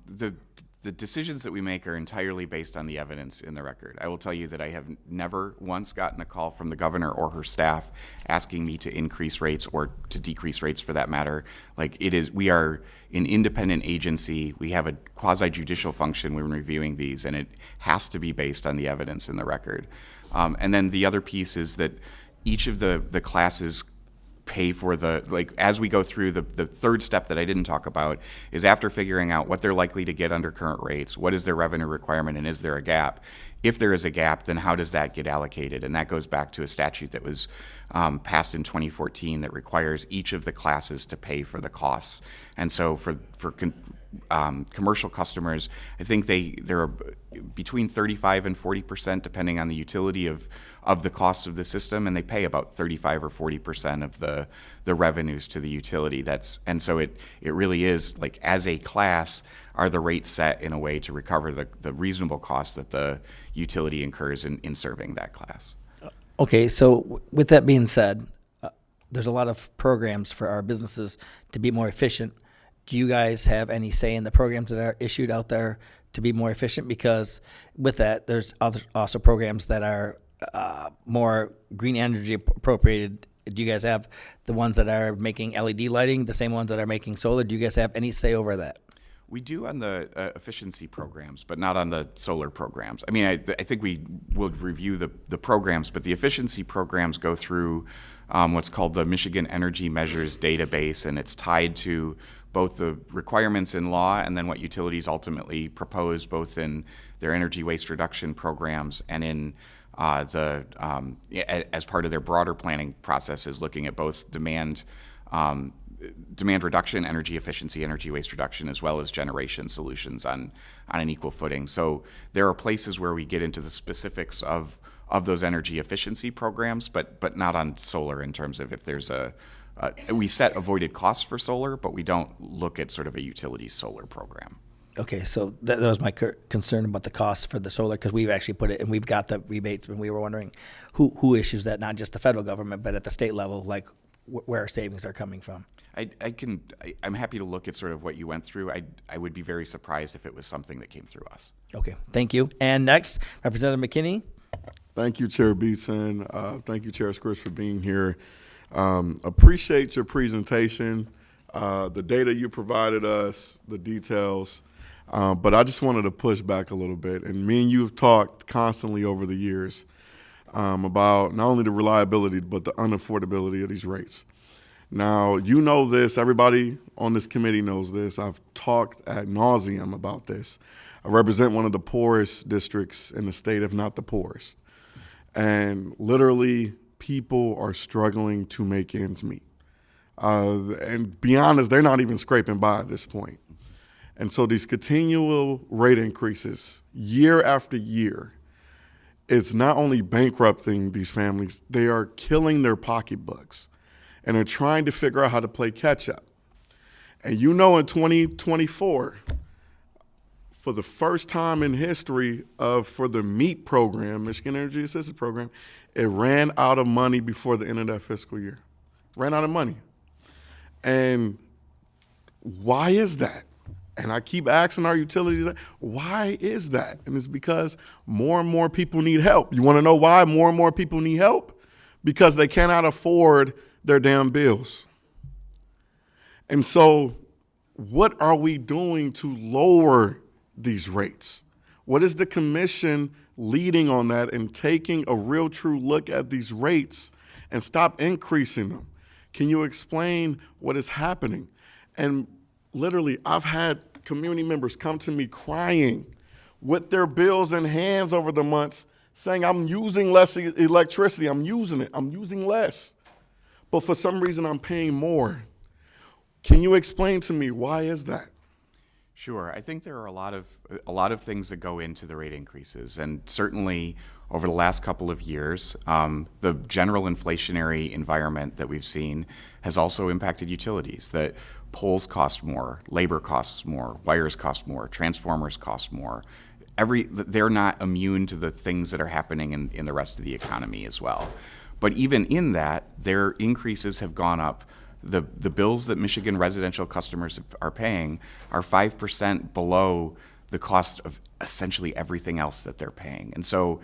the decisions that we make are entirely based on the evidence in the record. I will tell you that I have never once gotten a call from the governor or her staff asking me to increase rates or to decrease rates for that matter. Like we are an independent agency. We have a quasi-judicial function when reviewing these, and it has to be based on the evidence in the record. And then the other piece is that each of the classes pay for as we go through the third step that I didn't talk about is after figuring out what they're likely to get under current rates, what is their revenue requirement, and is there a gap? If there is a gap, then how does that get allocated? And that goes back to a statute that was passed in 2014 that requires each of the classes to pay for the costs. And so for commercial customers, I think they're between 35 and 40%, depending on the utility of the cost of the system, and they pay about 35 or 40% of the revenues to the utility. And so it really is like, as a class, are the rates set in a way to recover the reasonable costs that the utility incurs in serving that class. Okay, so with that being said, there's a lot of programs for our businesses to be more efficient. Do you guys have any say in the programs that are issued out there to be more efficient? Because with that, there's also programs that are more green energy appropriated. Do you guys have the ones that are making LED lighting, the same ones that are making solar? Do you guys have any say over that? We do on the efficiency programs, but not on the solar programs. I mean, I think we would review the programs, but the efficiency programs go through what's called the Michigan Energy Measures Database, and it's tied to both the requirements in law and then what utilities ultimately propose, both in their energy waste reduction programs and in as part of their broader planning process, is looking at both demand reduction, energy efficiency, energy waste reduction, as well as generation solutions on an equal footing. So there are places where we get into the specifics of those energy efficiency programs, but not on solar, in terms of if there's we set avoided costs for solar, but we don't look at sort of a utility solar program. Okay, so that was my concern about the cost for the solar, because we've actually put it, and we've got the rebates, and we were wondering who issues that, not just the federal government, but at the state level, like where our savings are coming from. I'm happy to look at sort of what you went through. I would be very surprised if it was something that came through us. Okay, thank you. And next, Representative McKinney. Thank you, Chair Beeson. Thank you, Chair Scripps, for being here. Appreciate your presentation, the data you provided us, the details. But I just wanted to push back a little bit. And me and you have talked constantly over the years about not only the reliability, but the unaffordability of these rates. Now, you know this. Everybody on this committee knows this. I've talked ad nauseum about this. I represent one of the poorest districts in the state, if not the poorest. And literally, people are struggling to make ends meet. And be honest, they're not even scraping by at this point. And so these continual rate increases year after year, it's not only bankrupting these families, they are killing their pocketbooks. And they're trying to figure out how to play catch up. And you know, in 2024, for the first time in history for the MEAT program, Michigan Energy Assistance Program, it ran out of money before the end of that fiscal year. Ran out of money. And why is that? And I keep asking our utilities, why is that? And it's because more and more people need help. You want to know why more and more people need help? Because they cannot afford their damn bills. And so what are we doing to lower these rates? What is the commission leading on that and taking a real true look at these rates and stop increasing them? Can you explain what is happening? And literally, I've had community members come to me crying with their bills in hands over the months saying, I'm using less electricity, I'm using less. But for some reason, I'm paying more. Can you explain to me, why is that? Sure. I think there are a lot of things that go into the rate increases, and certainly over the last couple of years, the general inflationary environment that we've seen has also impacted utilities. That poles cost more, labor costs more, wires cost more, transformers cost more. They're not immune to the things that are happening in the rest of the economy as well. But even in that, their increases have gone up. The bills that Michigan residential customers are paying are 5% below the cost of essentially everything else that they're paying. And so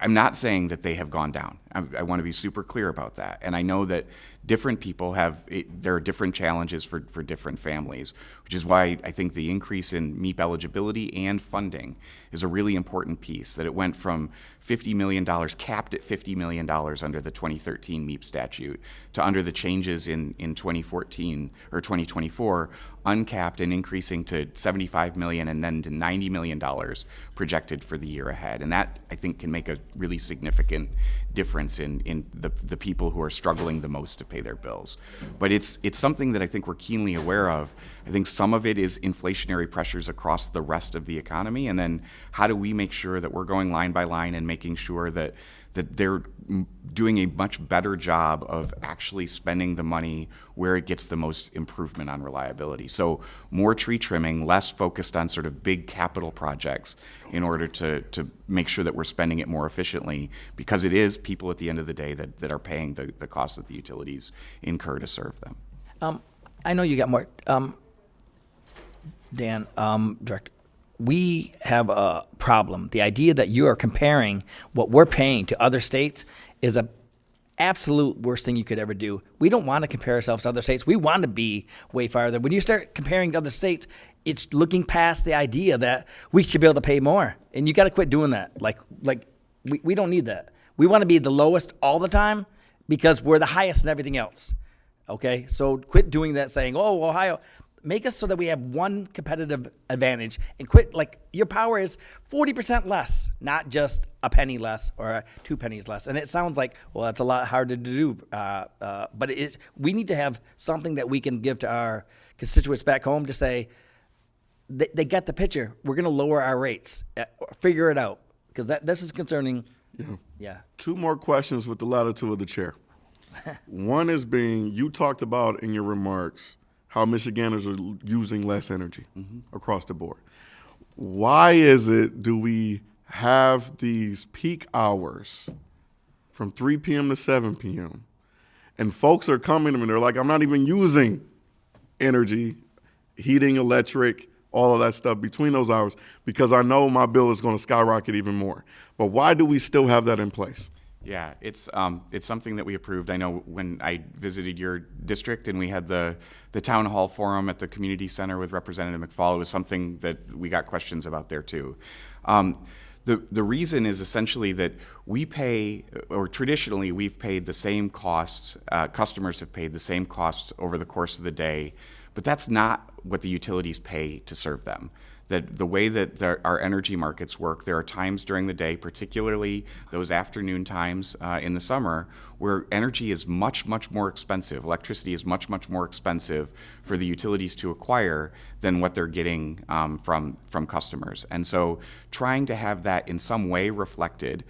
I'm not saying that they have gone down. I want to be super clear about that. And I know that different people there are different challenges for different families, which is why I think the increase in MEEP eligibility and funding is a really important piece, that it went from $50 million, capped at $50 million under the 2013 MEEP statute, to under the changes in 2014 or 2024, uncapped and increasing to $75 million and then to $90 million projected for the year ahead. And that, I think, can make a really significant difference in the people who are struggling the most to pay their bills. But it's something that I think we're keenly aware of. I think some of it is inflationary pressures across the rest of the economy, and then how do we make sure that we're going line by line and making sure that they're doing a much better job of actually spending the money where it gets the most improvement on reliability. So more tree trimming, less focused on sort of big capital projects in order to make sure that we're spending it more efficiently, because it is people at the end of the day that are paying the costs that the utilities incur to serve them. I know you got more. Dan, Director, we have a problem. The idea that you are comparing what we're paying to other states is a absolute worst thing you could ever do. We don't want to compare ourselves to other states. We want to be way farther. When you start comparing to other states, it's looking past the idea that we should be able to pay more. And you got to quit doing that. Like we don't need that. We want to be the lowest all the time because we're the highest in everything else. Okay? So quit doing that, saying, oh, Ohio. Make us so that we have one competitive advantage, and quit, like, your power is 40% less, not just a penny less or 2 pennies less. And it sounds like, well, that's a lot harder to do, but we need to have something that we can give to our constituents back home to say, they get the picture. We're going to lower our rates. Figure it out, because this is concerning. Yeah. 2 more questions with the latitude of the chair. One is you talked about in your remarks how Michiganders are using less energy across the board. Why do we have these peak hours from 3 p.m. to 7 p.m. and folks are coming to me and they're like, I'm not even using energy, heating, electric, all of that stuff between those hours because I know my bill is going to skyrocket even more. But why do we still have that in place? Yeah, it's something that we approved. I know when I visited your district and we had the town hall forum at the community center with Representative McFall, it was something that we got questions about there too. The reason is essentially that we pay, or traditionally we've paid the same costs, customers have paid the same costs over the course of the day, but that's not what the utilities pay to serve them. That the way that our energy markets work, there are times during the day, particularly those afternoon times in the summer, where energy is much, much more expensive. Electricity is much, much more expensive for the utilities to acquire than what they're getting from customers. And so trying to have that in some way reflected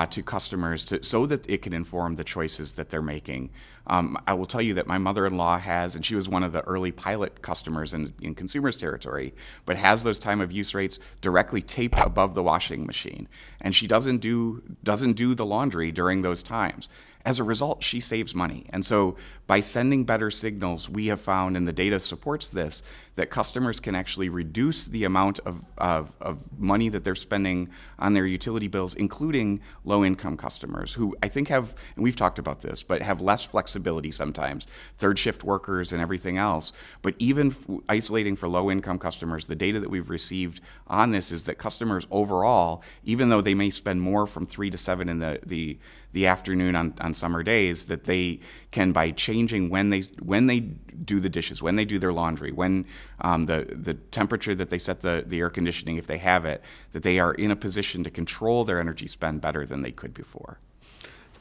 to customers so that it can inform the choices that they're making. I will tell you that my mother-in-law has, and she was one of the early pilot customers in consumers territory, but has those time of use rates directly taped above the washing machine. And she doesn't do the laundry during those times. As a result, she saves money. And so by sending better signals, we have found, and the data supports this, that customers can actually reduce the amount of money that they're spending on their utility bills, including low-income customers who I think have, and we've talked about this, but have less flexibility sometimes, third shift workers and everything else. But even isolating for low-income customers, the data that we've received on this is that customers overall, even though they may spend more from 3 to 7 in the afternoon on summer days, that they can, by changing when they do the dishes, when they do their laundry, when the temperature that they set the air conditioning, if they have it, that they are in a position to control their energy spend better than they could before.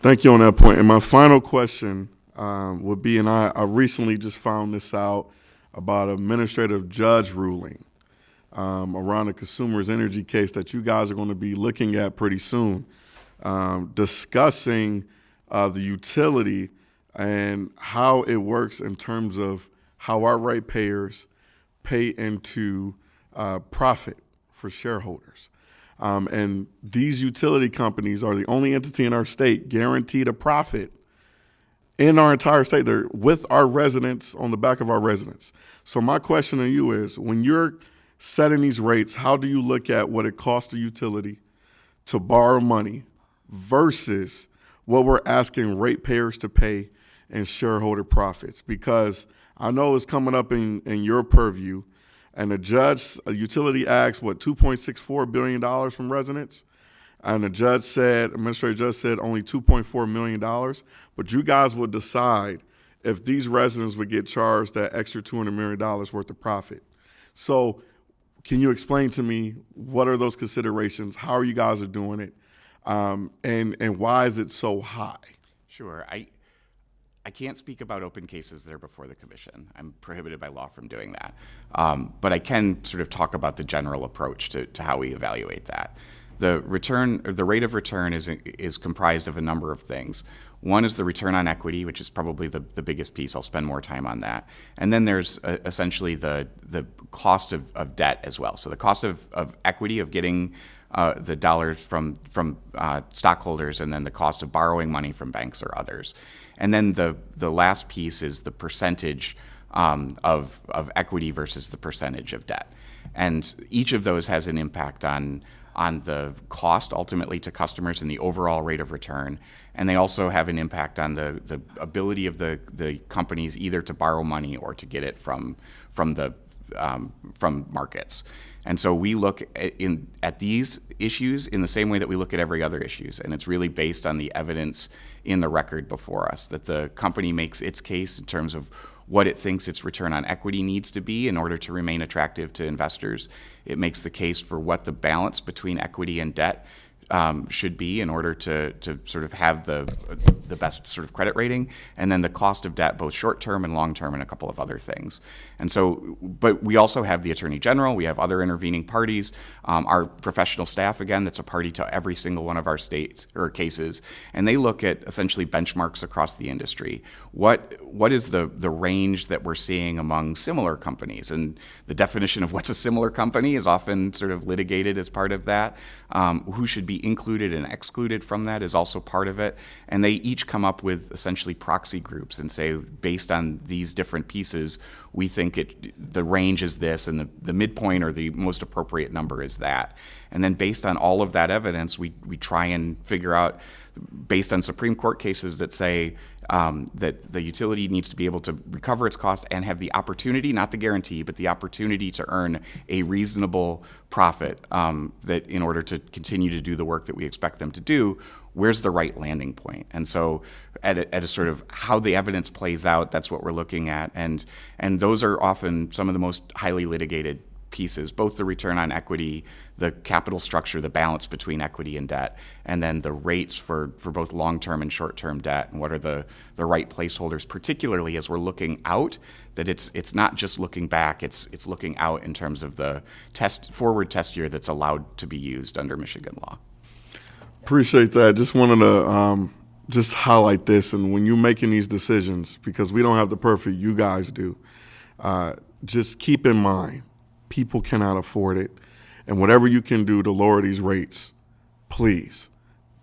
Thank you on that point. And my final question would be, and I recently just found this out about an administrative judge ruling around the Consumers Energy case that you guys are going to be looking at pretty soon, discussing the utility and how it works in terms of how our ratepayers pay into profit for shareholders. And these utility companies are the only entity in our state guaranteed a profit in our entire state. They're with our residents, on the back of our residents. So my question to you is, when you're setting these rates, how do you look at what it costs the utility to borrow money versus what we're asking ratepayers to pay in shareholder profits? Because I know it's coming up in your purview, and a utility asked, what, $2.64 billion from residents? And the administrative judge said only $2.4 million. But you guys would decide if these residents would get charged that extra $200 million worth of profit. So can you explain to me, what are those considerations? How are you guys are doing it? And why is it so high? Sure. I can't speak about open cases that are before the commission. I'm prohibited by law from doing that. But I can sort of talk about the general approach to how we evaluate that. The rate of return is comprised of a number of things. One is the return on equity, which is probably the biggest piece. I'll spend more time on that. And then there's essentially the cost of debt as well. So the cost of equity, of getting the dollars from stockholders, and then the cost of borrowing money from banks or others. And then the last piece is the percentage of equity versus the percentage of debt. And each of those has an impact on the cost ultimately to customers and the overall rate of return. And they also have an impact on the ability of the companies either to borrow money or to get it from markets. And so we look at these issues in the same way that we look at every other issues, and it's really based on the evidence in the record before us, that the company makes its case in terms of what it thinks its return on equity needs to be in order to remain attractive to investors. It makes the case for what the balance between equity and debt should be in order to sort of have the best sort of credit rating, and then the cost of debt, both short-term and long-term, and a couple of other things. And so, but we also have the Attorney General, we have other intervening parties, our professional staff, again, that's a party to every single one of our states or cases, and they look at essentially benchmarks across the industry. What is the range that we're seeing among similar companies? And the definition of what's a similar company is often sort of litigated as part of that. Who should be included and excluded from that is also part of it. And they each come up with essentially proxy groups and say, based on these different pieces, we think the range is this, and the midpoint or the most appropriate number is that. And then based on all of that evidence, we try and figure out, based on Supreme Court cases that say that the utility needs to be able to recover its cost and have the opportunity, not the guarantee, but the opportunity to earn a reasonable profit, that in order to continue to do the work that we expect them to do, where's the right landing point? And so at a sort of how the evidence plays out, that's what we're looking at. And those are often some of the most highly litigated pieces, both the return on equity, the capital structure, the balance between equity and debt, and then the rates for both long-term and short-term debt, and what are the right placeholders, particularly as we're looking out, that it's not just looking back, it's looking out in terms of the forward test year that's allowed to be used under Michigan law. Appreciate that. Just wanted to just highlight this, and when you're making these decisions, because we don't have the perfect, you guys do, just keep in mind, people cannot afford it. And whatever you can do to lower these rates, please.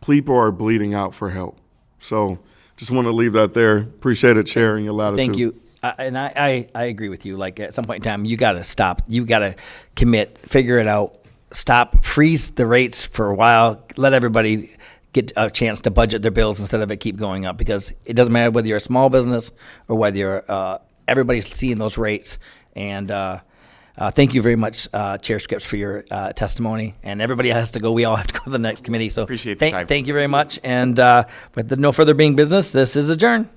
People are bleeding out for help. So just want to leave that there. Appreciate it, Chair, and your latitude. Thank you. And I agree with you. Like, at some point in time, you got to stop. You got to commit, figure it out, stop, freeze the rates for a while, let everybody get a chance to budget their bills instead of it keep going up, because it doesn't matter whether you're a small business or whether you're everybody's seeing those rates. And thank you very much, Chair Scripps, for your testimony. And everybody has to go. We all have to go to the next committee. So Appreciate the time. Thank you very much. And with no further being business, this is adjourned.